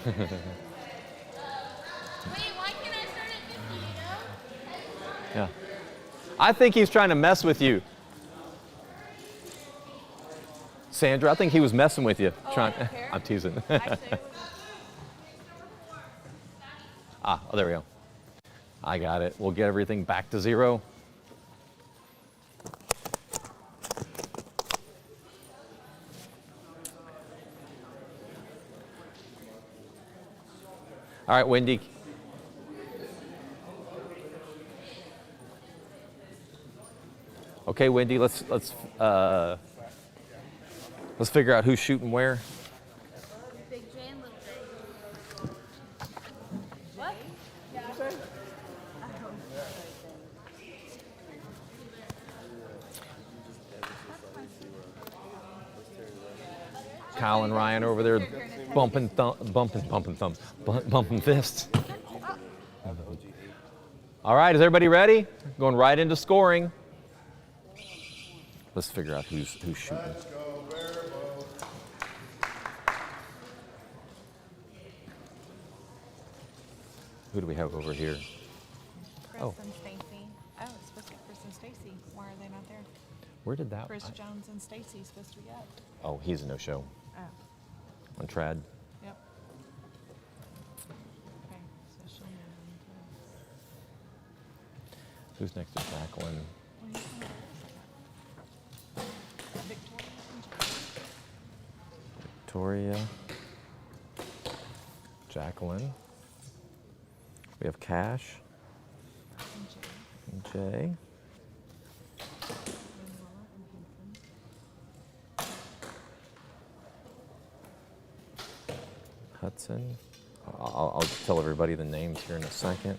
Wait, why can't I start at 50, you know? Yeah. I think he's trying to mess with you. Sandra, I think he was messing with you. I'm teasing. Oh, there we go. I got it. We'll get everything back to 0. All right, Wendy. Okay, Wendy, let's figure out who's shooting where. Big J and Little J. What? Kyle and Ryan over there bumping fists. All right, is everybody ready? Going right into scoring. Let's figure out who's shooting. Who do we have over here? Chris Oh. and Stacy. Oh, it's supposed to be Chris and Stacy. Why are they not there? Where did that? Chris Jones and Stacy supposed to be up. Oh, he's a no-show Oh, on trad. yep. Okay, so she'll move Who's next to Jacqueline? into. Victoria and Jacqueline. Victoria. Jacqueline. We have Cash And Jay. and Jay. Manuela and Hanson. Hudson. I'll tell everybody the names here in a second.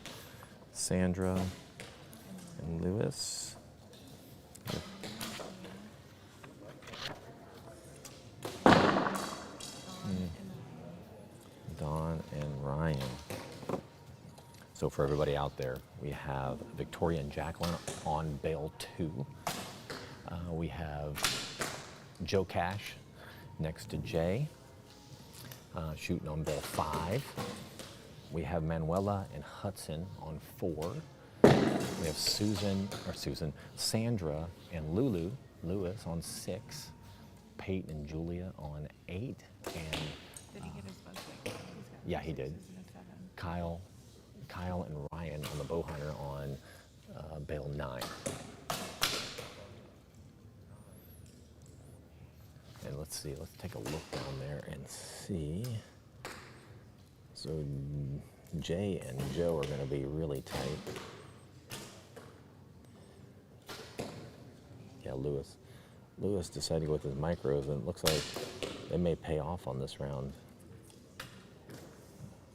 Sandra and Lewis. Don and Ryan. So for everybody out there, we have Victoria and Jacqueline on bail 2. We have Joe Cash next to Jay, shooting on bail 5. We have Manuela and Hudson on 4. We have Sandra and Lewis on 6. Peyton and Julia on 8. And Did he get his buzz back? yeah, he did. Kyle and Ryan on the bow hunter on bail 9. And let's see, let's take a look down there and see. So Jay and Joe are going to be really tight. Yeah, Lewis decided to go with his micros, and it looks like they may pay off on this round.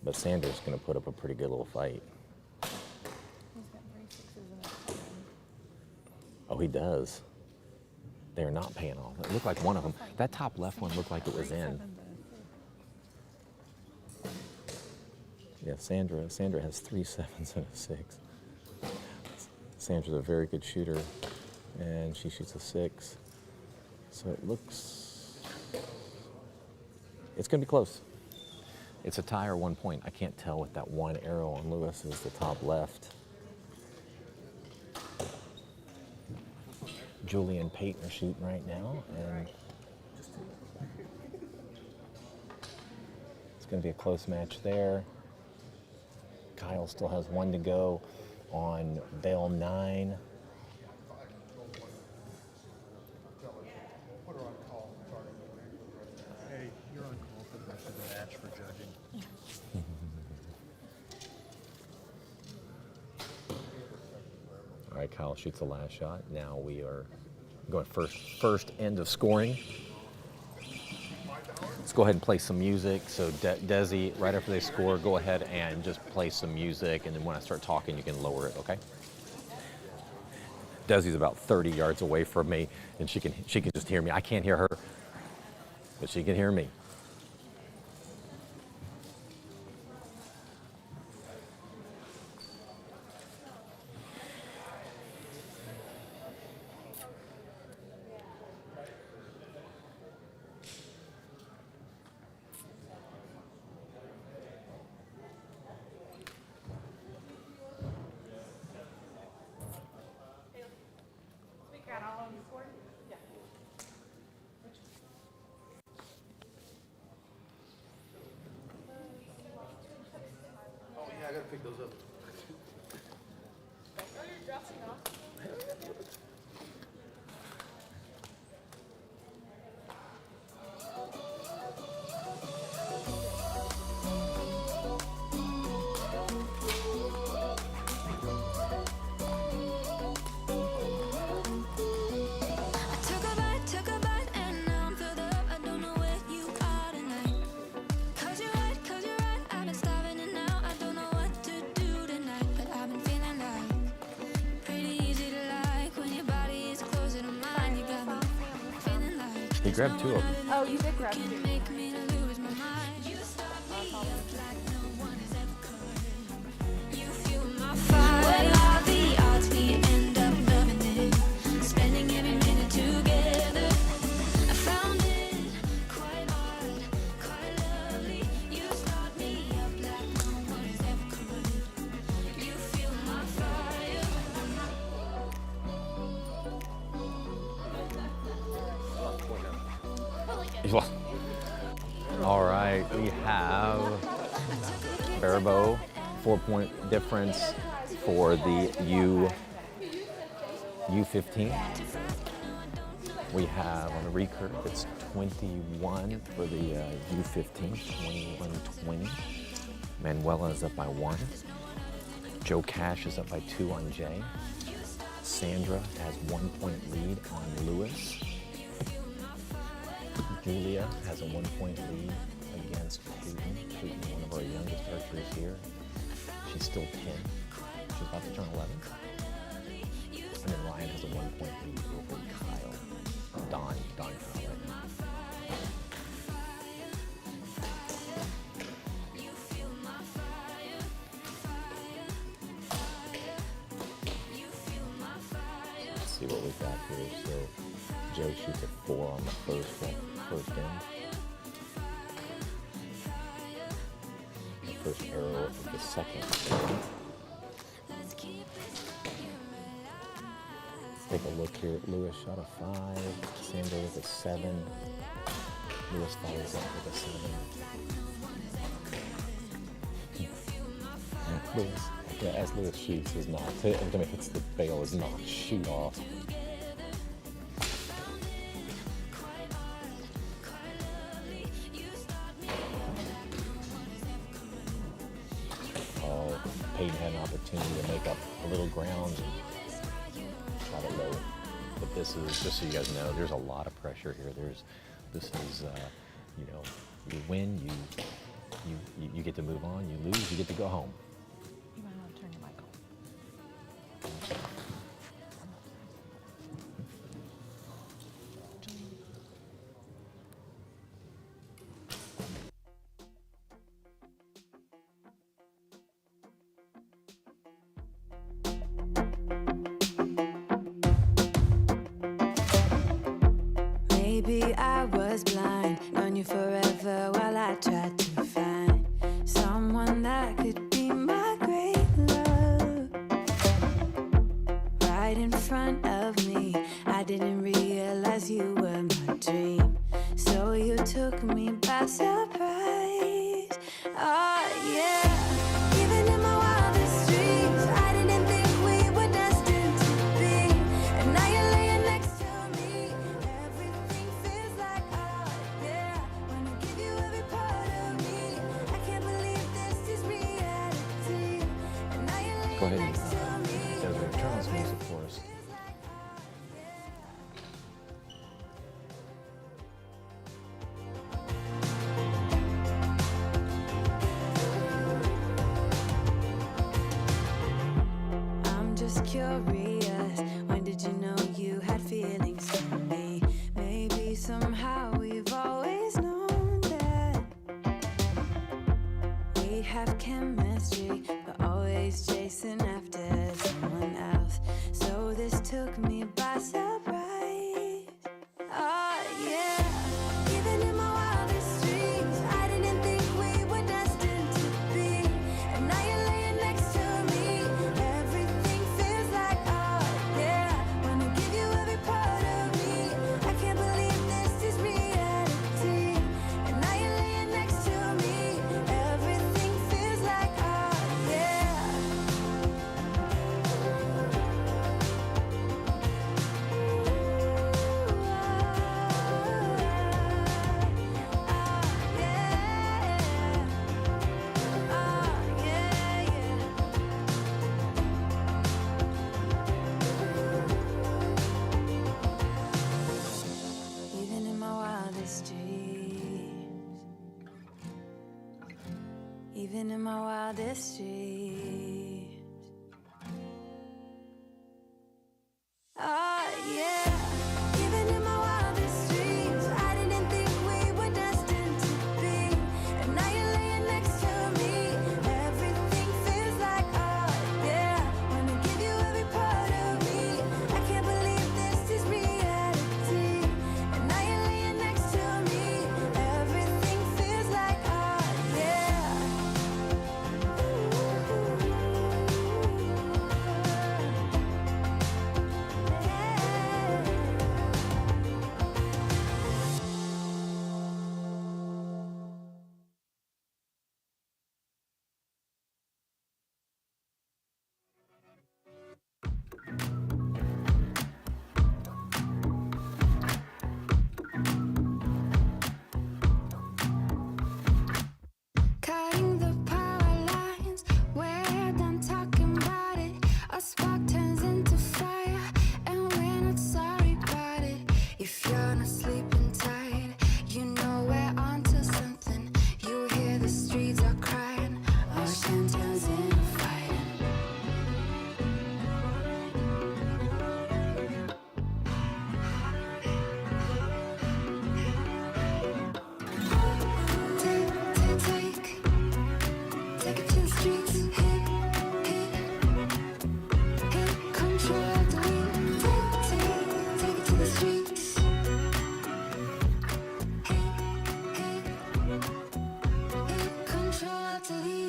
But Sandra's going to put up a pretty good little fight. He's got 3 6s and a 7. Oh, he does. They're not paying off. It looked like one of them. That top left one looked like it was in. Yeah, Sandra has 3 7s and a 6. Sandra's a very good shooter, and she shoots a 6. So it looks, it's going to be close. It's a tie or 1 point. I can't tell with that one arrow on Lewis is the top left. Julie and Peyton are shooting right now, and it's going to be a close match there. Kyle still has 1 to go on bail 9. Hey, you're on call for the rest of the match for judging. All right, Kyle shoots the last shot. Now we are going first end of scoring. Let's go ahead and play some music. So Desi, right after they score, go ahead and just play some music, and then when I start talking, you can lower it, okay? Desi's about 30 yards away from me, and she can just hear me. I can't hear her. but she can hear me. Oh yeah, I gotta pick those up. Took a bite, and now I'm filled up. I don't know where you are tonight. 'Cause you're right, I've been starving and now I don't know what to do tonight. But I've been feeling like pretty easy to like when your body is closer to mine. You got me feeling like He grabbed two of them. Oh, you did grab can two. make me lose my mind. You start me up like no one has ever could. You fuel my fire. What are the odds we end up loving it? Spending every minute together. I found it quite odd, quite lovely. You start me up like no one has ever could. You fuel my fire. All right, we have Barabo, 4-point difference for the U15. We have on the recurve, it's 21 for the U15, 21-20. Manuela is up by 1. Joe Cash is up by 2 on Jay. Sandra has 1-point lead on Lewis. Julia has a 1-point lead against Peyton. Peyton, one of our youngest archers here. She's still 10. She's about to turn 11. And then Ryan has a 1-point lead over Kyle. Don Kyle right now. Let's see what we've got here. So Joe shoots a 4 on the first end. The first arrow of the second. Take a look here. Lewis shot a 5. Sandra with a 7. Lewis follows up with a 7. Lewis, yeah, as Lewis shoots, is not. Every time it hits the bail, is not shoot off. Peyton had an opportunity to make up a little ground and shot it low. But this is, just so you guys know, there's a lot of pressure here. This is, you know, you win, you get to move on. You lose, you get to go home. You might want to turn your mic on. Maybe I was blind, known you forever while I tried to find someone that could be my great love. Right in front of me, I didn't realize you were my dream. So you took me by surprise. Oh yeah, even in my wildest dreams, I didn't think we were destined to be. And now you're laying next to me. Everything feels like oh yeah. Wanna give you every part of me. I can't believe this is reality. And now you're laying Go ahead next to and me. Desiree, turn on some music for us. I'm just curious, when did you know you had feelings for me? Maybe somehow we've always have chemistry, but always chasing after someone else. So this took me by surprise. Oh yeah. Even in my wildest dreams, I didn't think we were destined to be. And now you're laying next to me. Everything feels like, oh yeah. Wanna give you every part of me. I can't believe this is reality. And now you're laying next to me. Everything feels like, oh yeah. Even in my wildest dreams, even in my wildest dreams. Oh yeah. Even in my wildest dreams, I didn't think we were destined to be. And now you're laying next to me. Everything feels like, oh yeah. Wanna give you every part of me. I can't believe this is reality. And now you're laying next to me. Everything feels like, oh yeah. Cutting the power lines, we're done talking about it. A spark turns into fire, and we're not sorry about it. If you're not sleeping tight, you know we're onto something. You hear the streets are crying, ocean turns into fighting. Take it to the streets, hit control of the wheel. Take it to the streets. Hit control of the wheel.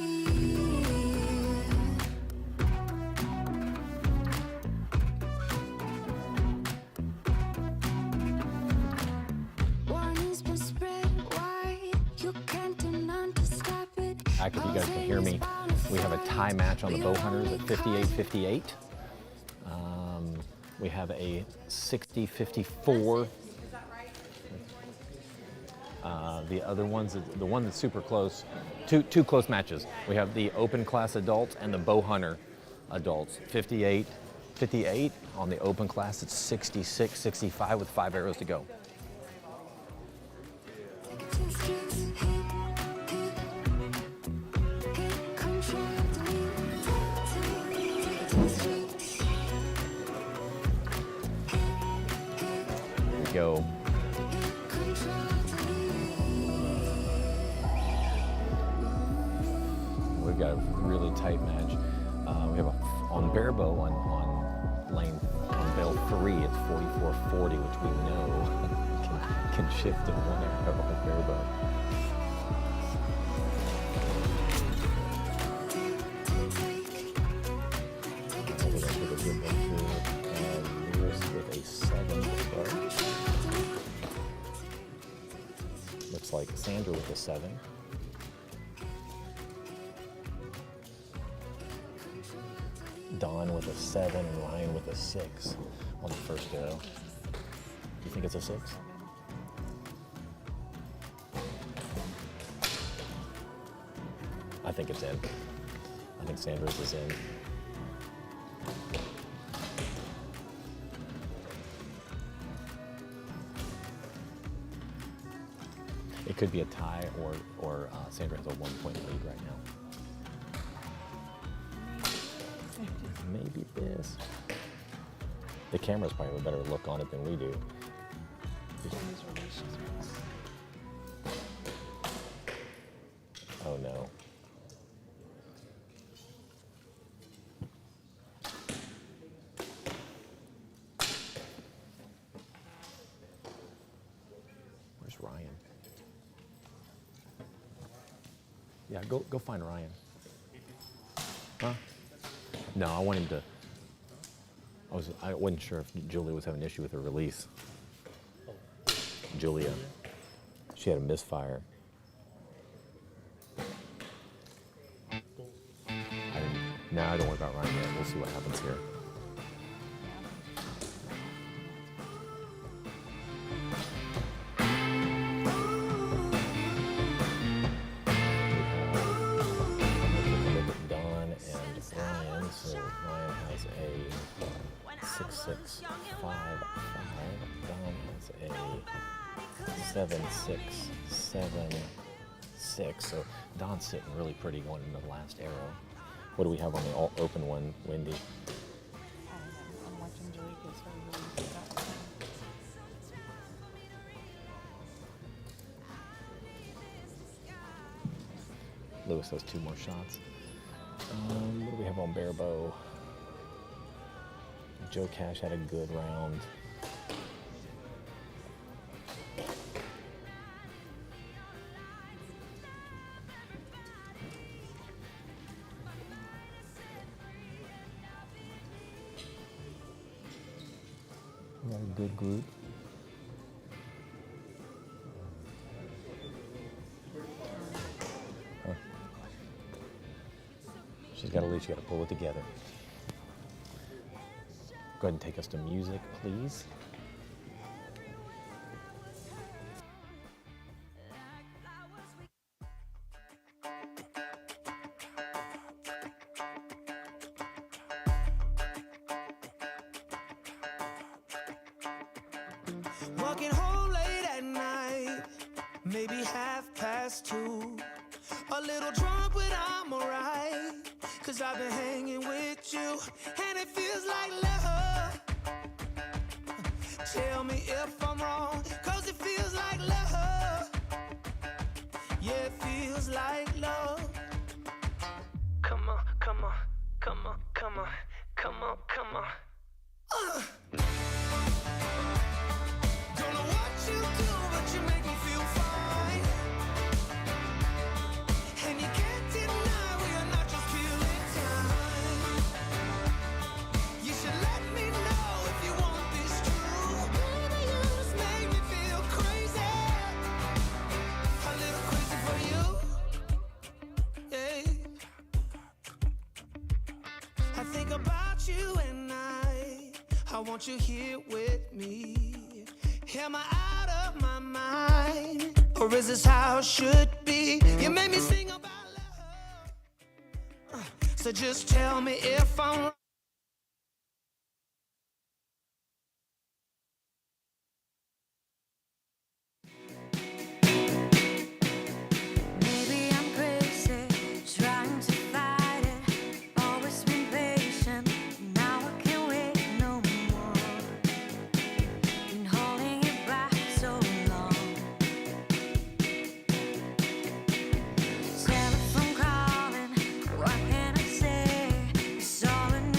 Warning's been spread wide. You can't do none to stop it. Back if you guys can hear me. We have a tie match on the bow hunters at 58-58. We have a 60-54. The other ones, the one that's super close, two close matches. We have the open class adults and the bow hunter adults. 58-58 on the open class. It's 66-65 with 5 arrows to go. Take it to the streets, hit control of the wheel. Take it to the streets. Here we go. Control of the wheel. We've got a really tight match. We have on bare bow on lane on bale 3. It's 44-40, which we know can shift in one arrow on bare bow. Take it to the streets. Lewis with a 7 to start. Looks like Sandra with a 7. Don with a 7 and Ryan with a 6 on the first arrow. You think it's a 6? I think it's in. I think Sandra's is in. It could be a tie, or Sandra has a 1-point lead right now. Maybe this. The cameras probably have a better look on it than we do. Oh no. Where's Ryan? Yeah, go find Ryan. Huh? No, I want him to. I wasn't sure if Julia was having an issue with her release. Julia, she had a misfire. No, I don't worry about Ryan yet. We'll see what happens here. Look at Dawn and Ryan. So Ryan has a 6.655. Dawn has a 7.676. So Dawn's sitting really pretty going into the last arrow. What do we have on the open one, Wendy? I'm watching Joey because her release got Lewis has 2 more shots. What do we have on Barebow? Joe Cash had a good round. We got a good group. Huh. She's got to leave. She's got to pull it together. Go ahead and take us to music, please. Walking home late at night, maybe 2:30. A little drunk, but I'm alright. Cause I've been hanging with you, and it feels like love. Tell me if I'm wrong, cause it feels like love. Yeah, it feels like love. Come on, come on, come on, come on, come on, come on. Don't know what you do, but you make me feel fine. And you can't deny we are not just killing time. You should let me know if you want this true. Baby, you just make me feel crazy. A little crazy for you. Yeah. I think about you and I want you here with me. Am I out of my mind? Or is this how it should be? You made me sing about love. So just tell me if I'm wrong. Maybe I'm crazy, trying to fight it. Always been patient, now I can't wait no more. Been holding it back so long. Telephone calling, what can I say? It's all in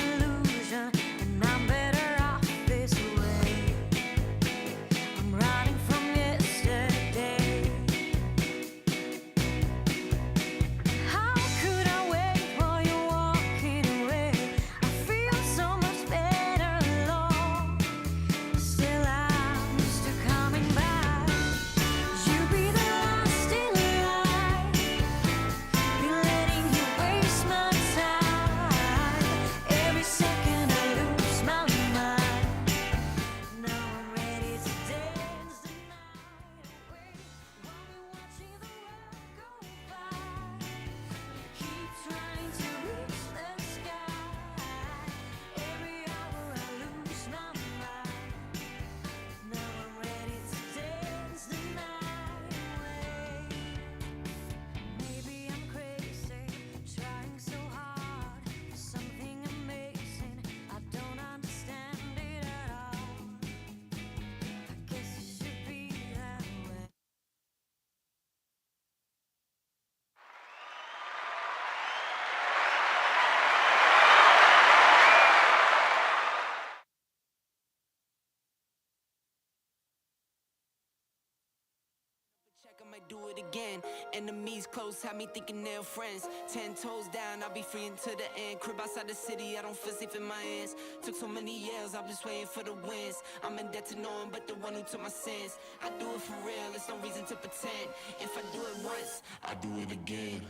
I might do it again. Enemies close, have me thinking they're friends. 10 toes down, I'll be free until the end. Crib outside the city, I don't feel safe in my hands. Took so many years, I'm just waiting for the wins. I'm in debt to no one but the one who took my sins. I do it for real, there's no reason to pretend. If I do it once, I do it again.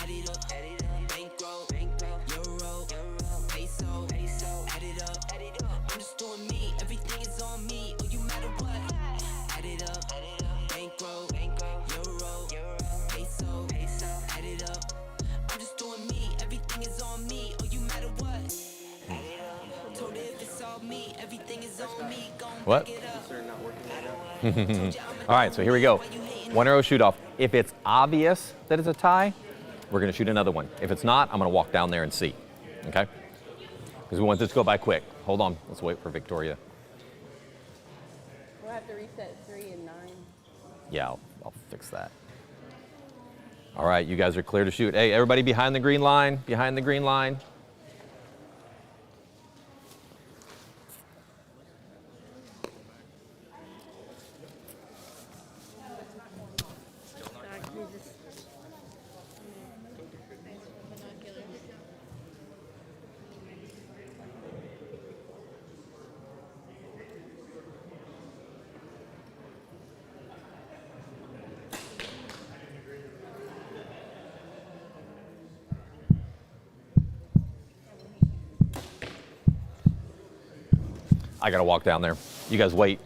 Add it up, bankroll, euro, peso, add it up. I'm just doing me, everything is on me. Oh, you matter what? Add it up, bankroll, euro, peso, add it up. I'm just doing me, everything is on me. Oh, you matter what? Told her if it's all me, everything is on me. Gon' What? pick it up. They're not working right now. All right, so here we go. 1 arrow shoot off. If it's obvious that it's a tie, we're going to shoot another one. If it's not, I'm going to walk down there and see. Okay? Because we want this to go by quick. Hold on. Let's wait for Victoria. We'll have to reset 3 and 9. Yeah, I'll fix that. All right, you guys are clear to shoot. Hey, everybody behind the green line. Behind the green line. I gotta walk down there. You guys wait.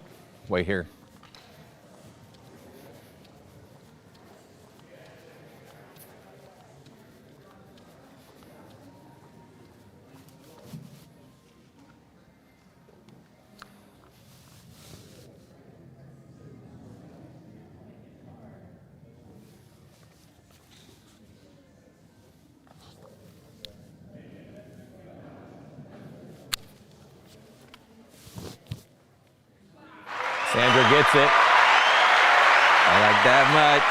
Wait here. Sandra gets it. I like that much.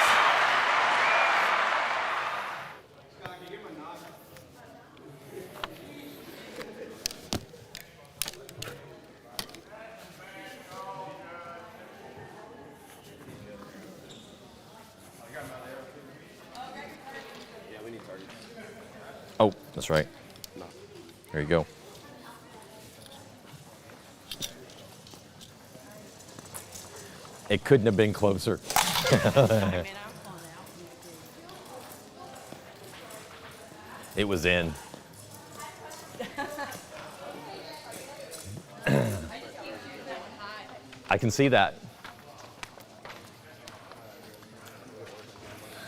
Yeah, we need targets. Oh, that's right. There you go. It couldn't have been closer. It was in. I can see that.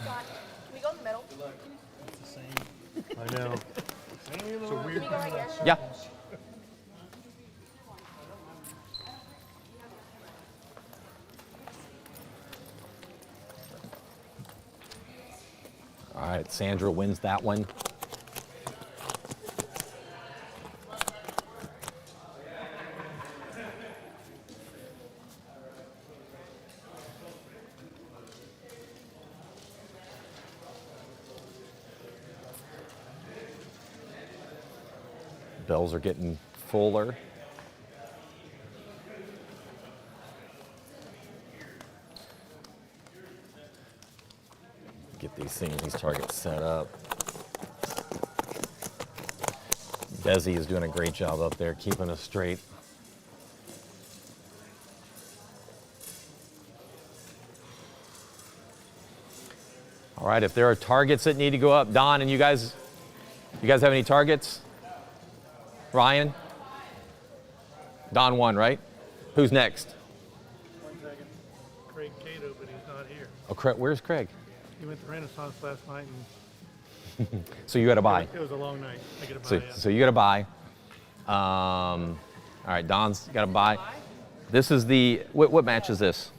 Can we go in the middle? I know. It's a weird. Can we go right here? Yeah. All right, Sandra wins that one. Bells are getting fuller. Get these things, these targets set up. Desi is doing a great job up there, keeping us straight. All right, if there are targets that need to go up, Don and you guys have any targets? Ryan? Don won, right? Who's next? 1 second. Craig Cato, but he's not here. Oh, where's Craig? He went to Renaissance last night, and So you got to buy. it was a long night. I get a buy. So, Yeah. so you got to buy. All right, Don's got to buy. This is the, what match is this?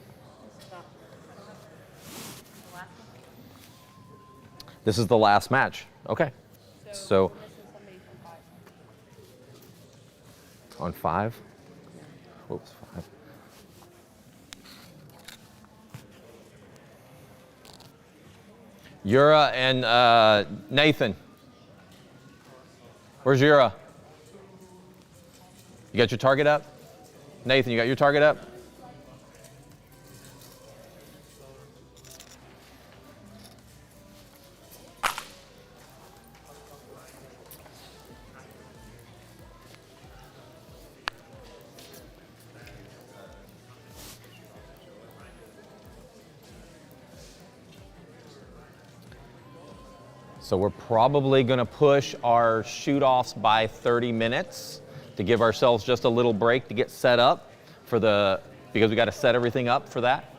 This is the last match. Okay. So on 5? Whoops, 5. Yura and Nathan. Where's Yura? You got your target up? Nathan, you got your target up? So we're probably going to push our shoot-offs by 30 minutes to give ourselves just a little break to get set up for because we got to set everything up for that.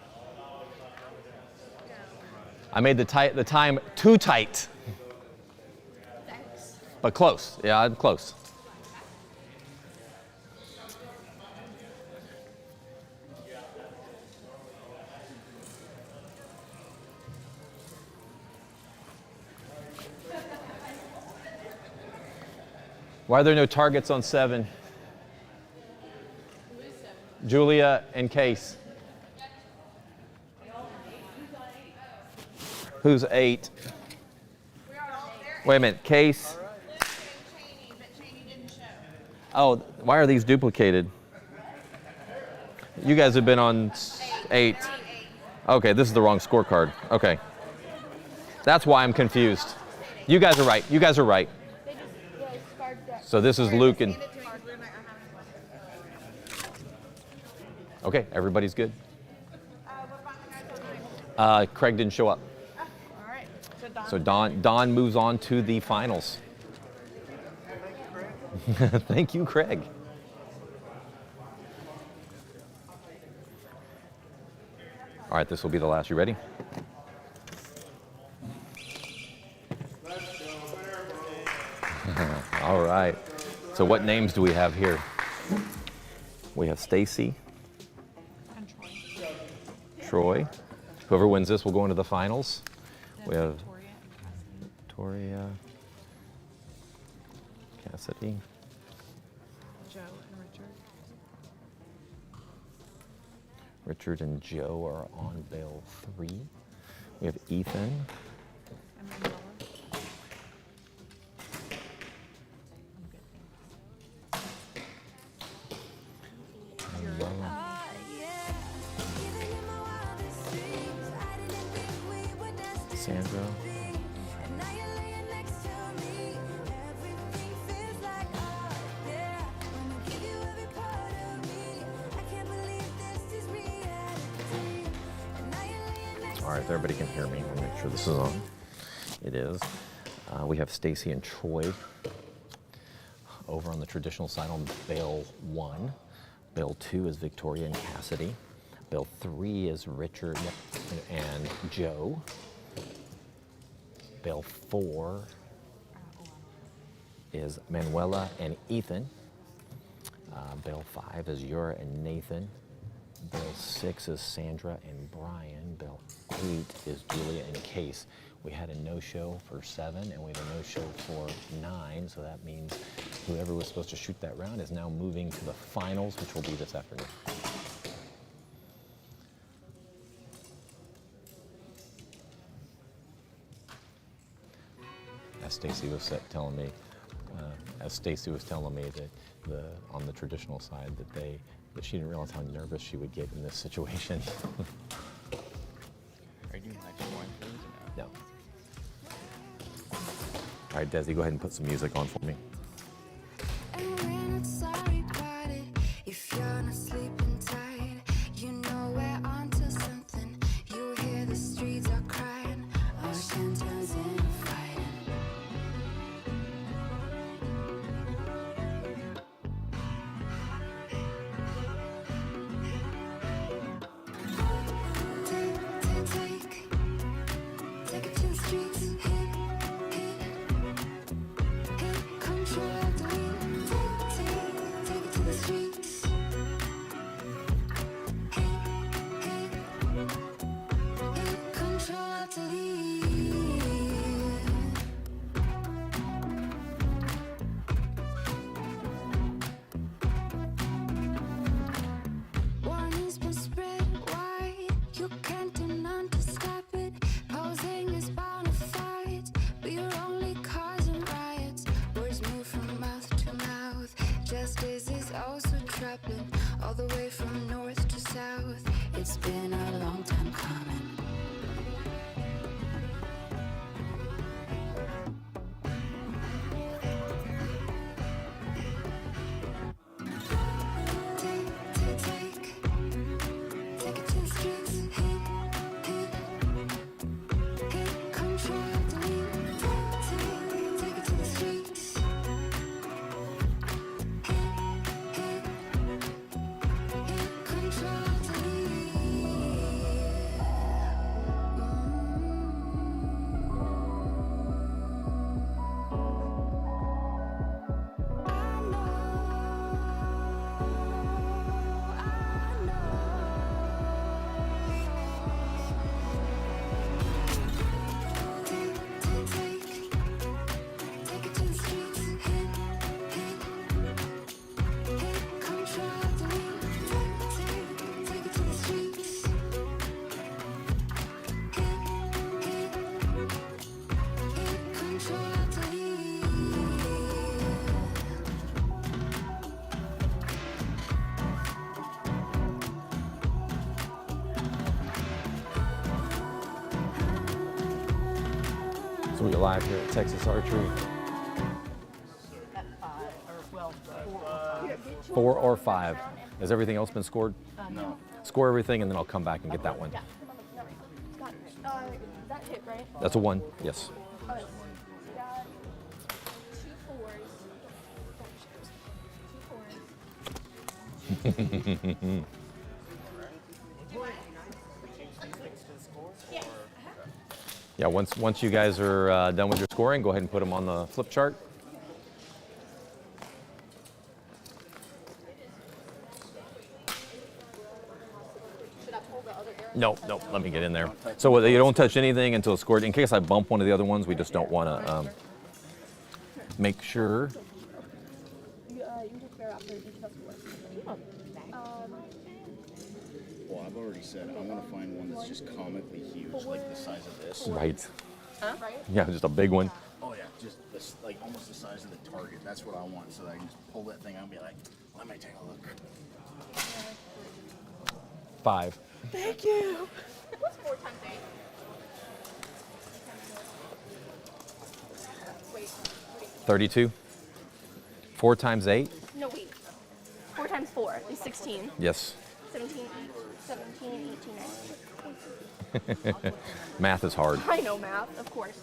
I made the time too tight. But close. Yeah, I'm close. Why are there no targets on 7? Julia and Case. Who's 8? Wait a minute, Case. Oh, why are these duplicated? You guys have been on 8. Okay, this is the wrong scorecard. Okay. That's why I'm confused. You guys are right. You guys are right. So this is Luke and... Okay, everybody's good. Craig didn't show up. All right. So Don moves on to the finals. Thank you, Craig. All right, this will be the last. You ready? All right. So what names do we have here? We have Stacy. And Troy. Troy. Whoever wins this will go into the finals. Then We have Victoria and Victoria, Cassidy, Joe and Richard. Richard and Joe are on bail 3. We have Ethan, And Manuela. Manuela, Sandra, all right, if everybody can hear me, we'll make sure this is on. It is. We have Stacy and Troy over on the traditional side on bail 1. Bail 2 is Victoria and Cassidy. Bail 3 is Richard and Joe. Bail 4 is Manuela and Ethan. Bail 5 is Yura and Nathan. Bail 6 is Sandra and Brian. Bail 8 is Julia and Case. We had a no-show for 7 and we have a no-show for 9, so that means whoever was supposed to shoot that round is now moving to the finals, which will be this afternoon. As Stacy was telling me, that on the traditional side that she didn't realize how nervous she would get in this situation. Are you doing like one things or no? No. All right, Desi, go ahead and put some music on for me. And we're not sorry about it. If you're not sleeping tight, you know we're onto something. You hear the streets are crying, ocean turns into fighting. Take it to the streets. Hit control of the wheel. Take it to the streets. Hit control of the wheel. Warning's been spread wide. You can't do none to stop it. Posing is bound to fight, but you're only causing riots. Words move from mouth to mouth. Justice is also troubling, all the way from north to south. It's been a long time coming. So we're live here at Texas Archery. At 5, or well, 4 or 5. 4 or 5. Has everything else been scored? No. Score everything, and then I'll come back and get that one. Yeah. Got it. That hit, right? That's a 1. Yes. Okay. We got 2 4s. Yeah. Once you guys are done with your scoring, go ahead and put them on the flip chart. Should I pull the other arrow? No, let me get in there. So you don't touch anything until it's scored. In case I bump one of the other ones, we just don't want to make sure. You can just bear out the details for us. Well, I've already said I want to find one that's just comically huge, like the size of this. Right. Huh? Right? Yeah, just a big one. Oh yeah, just this, like almost the size of the target. That's what I want, so that I can just pull that thing out and be like, let me take a look. 5. Thank you. What's 4 times 8? Wait. 32. 4 times 8. No, wait. 4 times 4 is 16. Yes. 17, 18, 19. Math is hard. I know math, of course.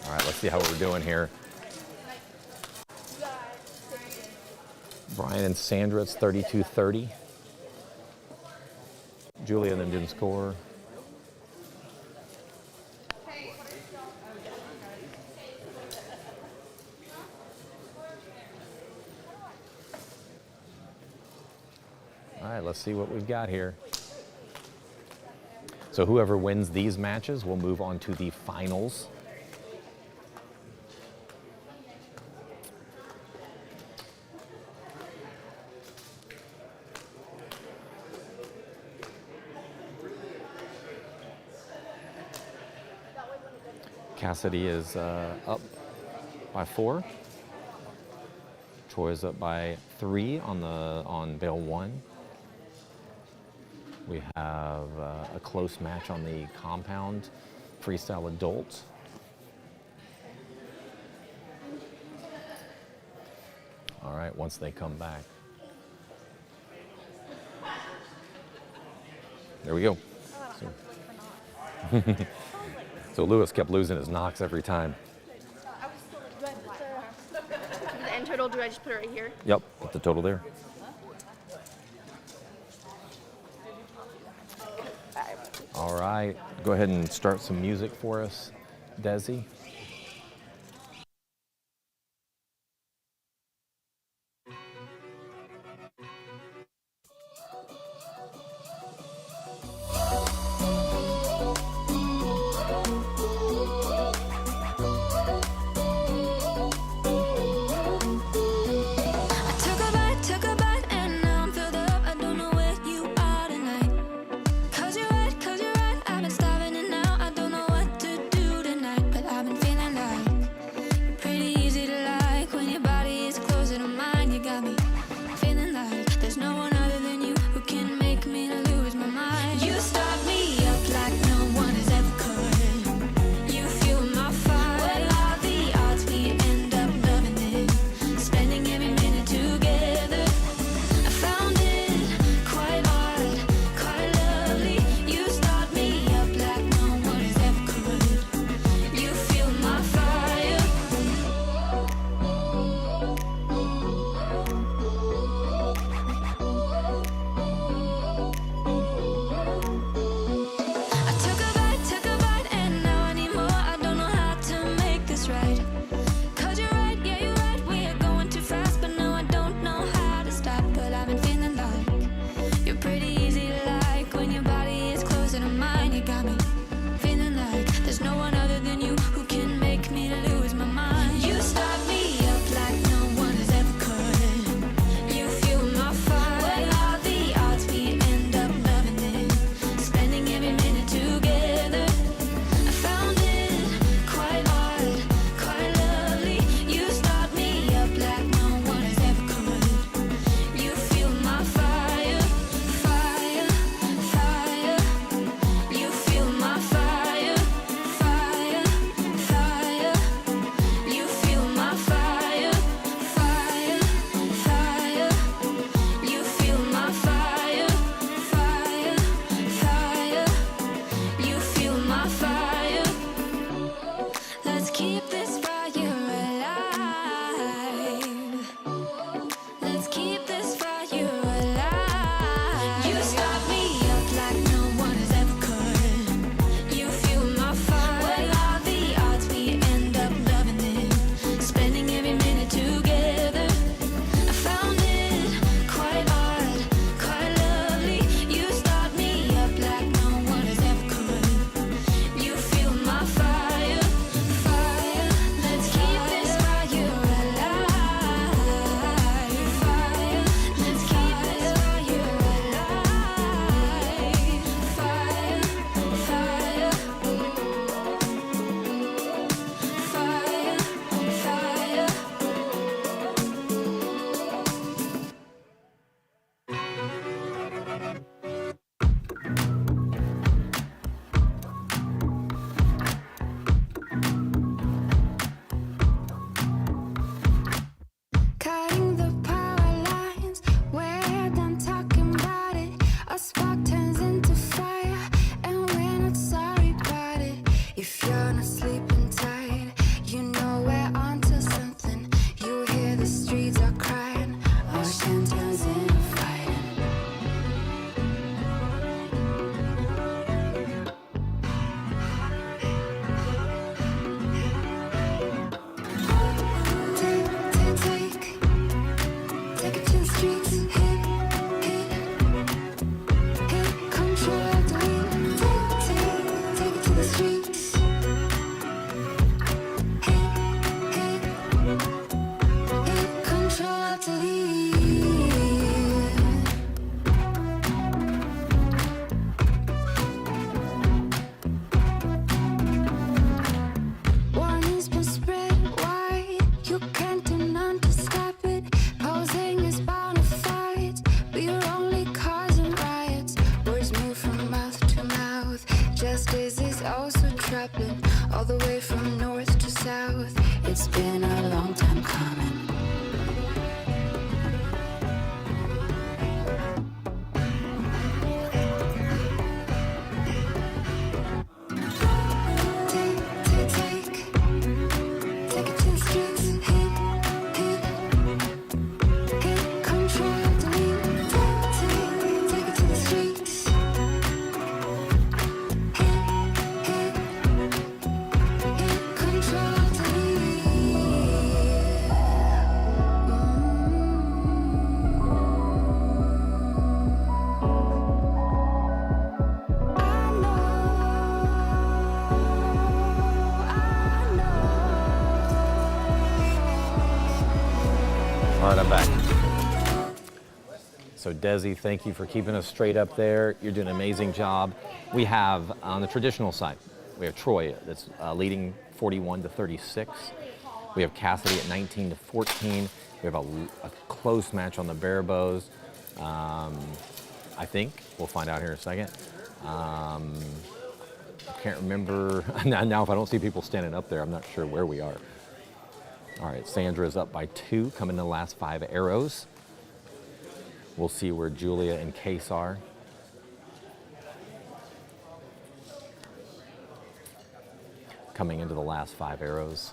All right, let's see how we're doing here. Brian and Sandra, it's 32-30. Julia and them didn't score. All right, let's see what we've got here. So whoever wins these matches will move on to the finals. Cassidy is up by 4. Troy is up by 3 on Bale 1. We have a close match on the compound freestyle adult. All right, once they come back. There we go. So Lewis kept losing his knocks every time. Do I put the end total? Do I just put it right here? Yep, put the total there. All right, go ahead and start some music for us, Desi. I took a bite, and now I'm filled up. I don't know where you are tonight. 'Cause you're right, I've been starving and now I don't know what to do tonight. But I've been feeling justice is also troubling, all the way from north to south. It's been a long time coming. Take it to the streets, hit control, delete. Take it to the streets, hit control, All right, I'm back. So Desi, thank you for keeping us straight up there. You're doing an amazing job. We have, on the traditional side, we have Troy that's leading 41-36. We have Cassidy at 19-14. We have a close match on the bare bows. I think we'll find out here in a second. I can't remember now. If I don't see people standing up there, I'm not sure where we are. All right, Sandra is up by 2, coming to the last 5 arrows. We'll see where Julia and Case are. Coming into the last 5 arrows.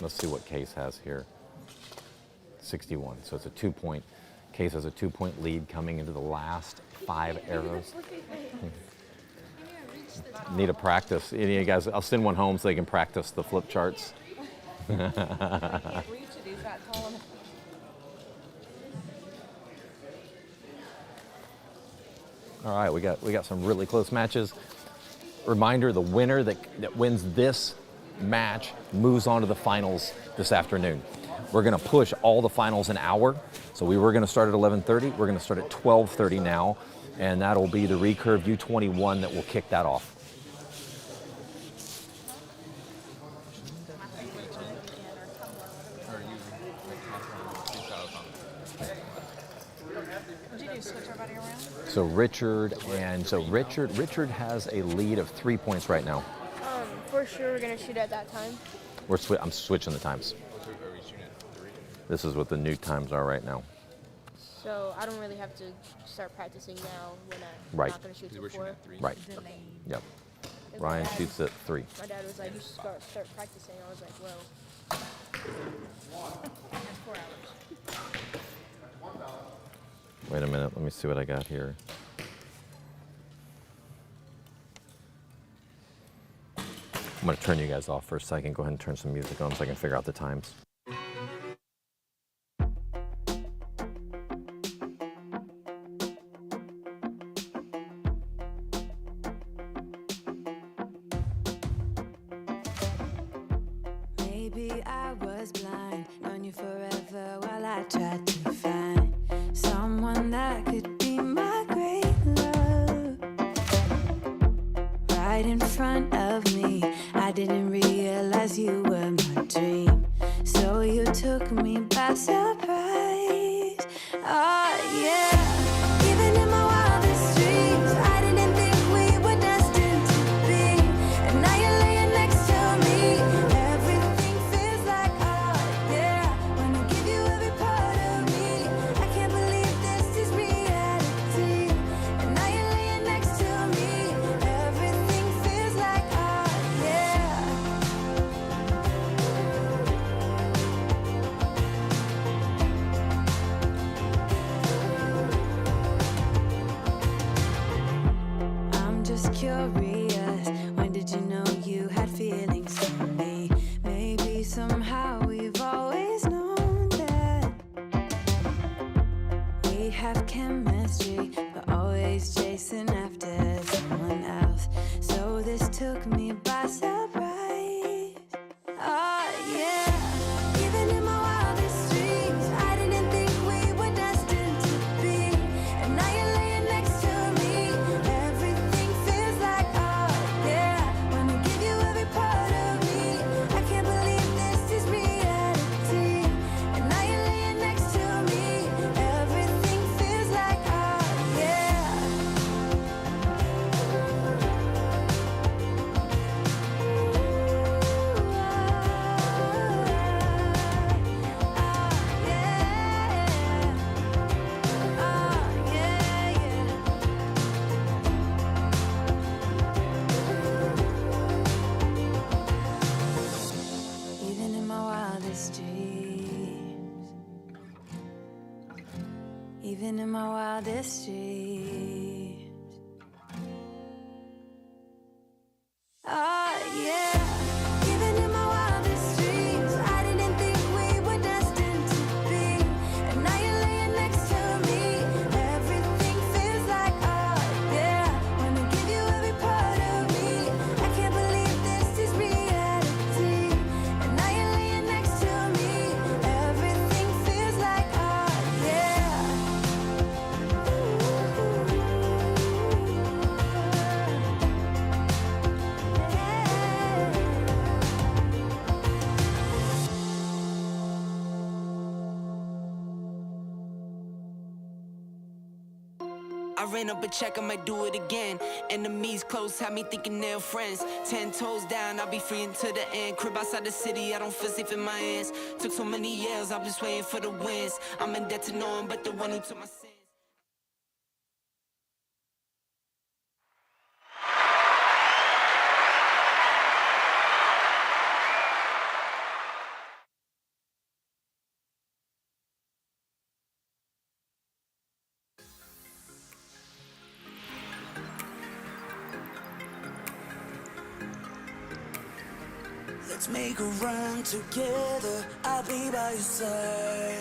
Let's see what Case has here. 61, so it's a 2-point. Case has a 2-point lead coming into the last 5 arrows. Need to practice. Any of you guys, I'll send one home so they can practice the flip charts. Can't reach it, he's that tall. All right, we got some really close matches. Reminder, the winner that wins this match moves on to the finals this afternoon. We're going to push all the finals an hour. So we were going to start at 11:30. We're going to start at 12:30 now, and that'll be the recurve U21 that will kick that off. Did you switch everybody around? So Richard has a lead of 3 points right now. For sure, we're gonna shoot at that time. I'm switching the times. This is what the new times are right now. So I don't really have to start practicing now when I'm Right. not gonna shoot till 4. Right. Yep. 'Cause Ryan my dad- shoots at 3. My dad was like, you should start practicing. I was like, well, That's 4 hours. Wait a minute. Let me see what I got here. I'm going to turn you guys off for a second. Go ahead and turn some music on so I can figure out the times. Maybe I was blind, known you forever while I tried to find someone that could be my great love. Right in front of me, I didn't realize you were my dream. So you took me by surprise. Oh yeah, even in my wildest dreams, I didn't think we were destined to be. And now you're laying next to me. Everything feels like oh yeah. When I give you every part of me, I can't believe this is reality. And now you're laying next to me. Everything feels like oh yeah. I'm just curious, when did you know you had feelings for me? Maybe somehow we've always known that we have chemistry, but always chasing after someone else. So this took me by surprise. Oh yeah, even in my wildest dreams, I didn't think we were destined to be. And now you're laying next to me. Everything feels Even in my wildest dreams. Oh yeah, even in my wildest dreams, I didn't think we were destined to be. And now you're laying next to me. Everything feels like oh yeah. Wanna give you every part of me. I can't believe this is reality. And now you're laying next to me. Everything feels like oh yeah. I ran up a check, I might do it again. Enemies close, had me thinking they're friends. 10 toes down, I'll be free until the end. Crib outside the city, I don't feel safe in my hands. Took so many years, I'm just waiting for the wins. I'm in debt to no one but the one who took my sins. Let's make a run together, I'll be by your side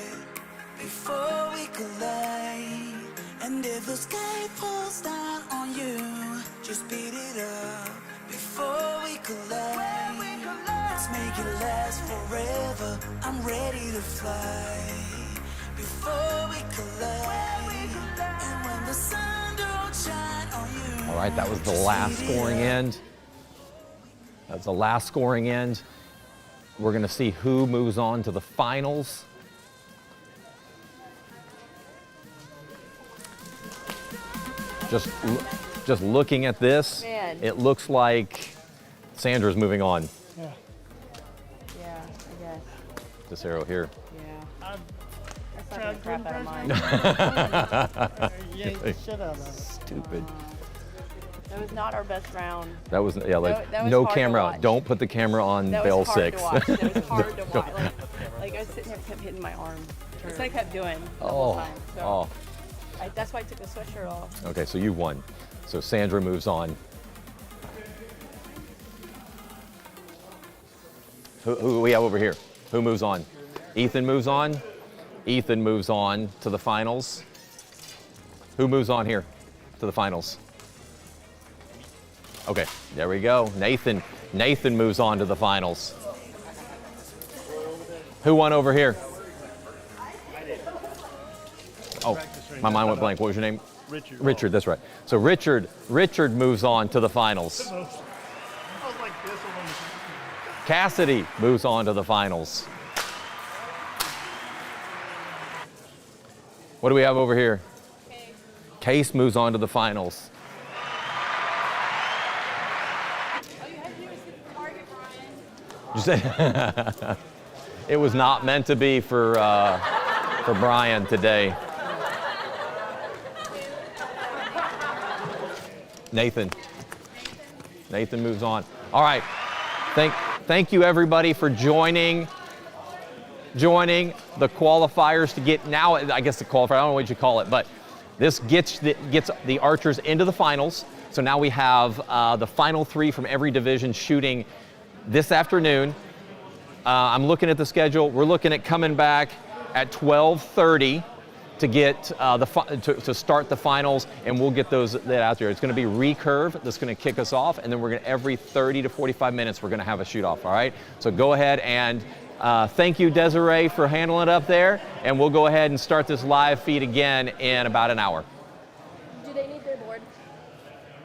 before we collide. And if the sky falls down on you, just beat it up before we collide. Let's make it last forever, I'm ready to fly before we collide. And when the sun don't shine on you. All right, that was the last scoring end. That's the last scoring end. We're going to see who moves on to the finals. Just looking at this, Man. it looks like Sandra's moving on. Yeah, I guess. This arrow here. Yeah. That's not the crap out of mine. Yank the shit out of it. Stupid. That was not our best round. That was, yeah, like, that was no hard to camera. watch. Don't put the camera on That bell was hard 6. to watch. That was hard to Don't- watch. Like I was sitting there, kept hitting my arm. That's what I kept doing the whole time. So Oh. that's why I took the sweatshirt off. Okay, so you won. So Sandra moves on. Who we have over here? Who moves on? Ethan moves on. Ethan moves on to the finals. Who moves on here to the finals? Okay, there we go. Nathan moves on to the finals. Who won over here? Oh, my mind went blank. What was your name? Richard. Richard, that's right. So Richard moves on to the finals. I was like this one. Cassidy moves on to the finals. What do we have over here? Case moves on to the finals. You said it was not meant to be for Brian today. Nathan moves on. All right. Thank you everybody for joining the qualifiers to get now. I guess the qualifier. I don't know what you call it, but this gets the archers into the finals. So now we have the final 3 from every division shooting this afternoon. I'm looking at the schedule. We're looking at coming back at 12:30 to get to start the finals, and we'll get that out there. It's going to be recurve that's going to kick us off, and then we're going to every 30 to 45 minutes we're going to have a shoot off. All right. So go ahead and thank you, Desiree, for handling it up there, and we'll go ahead and start this live feed again in about an hour. Do they need their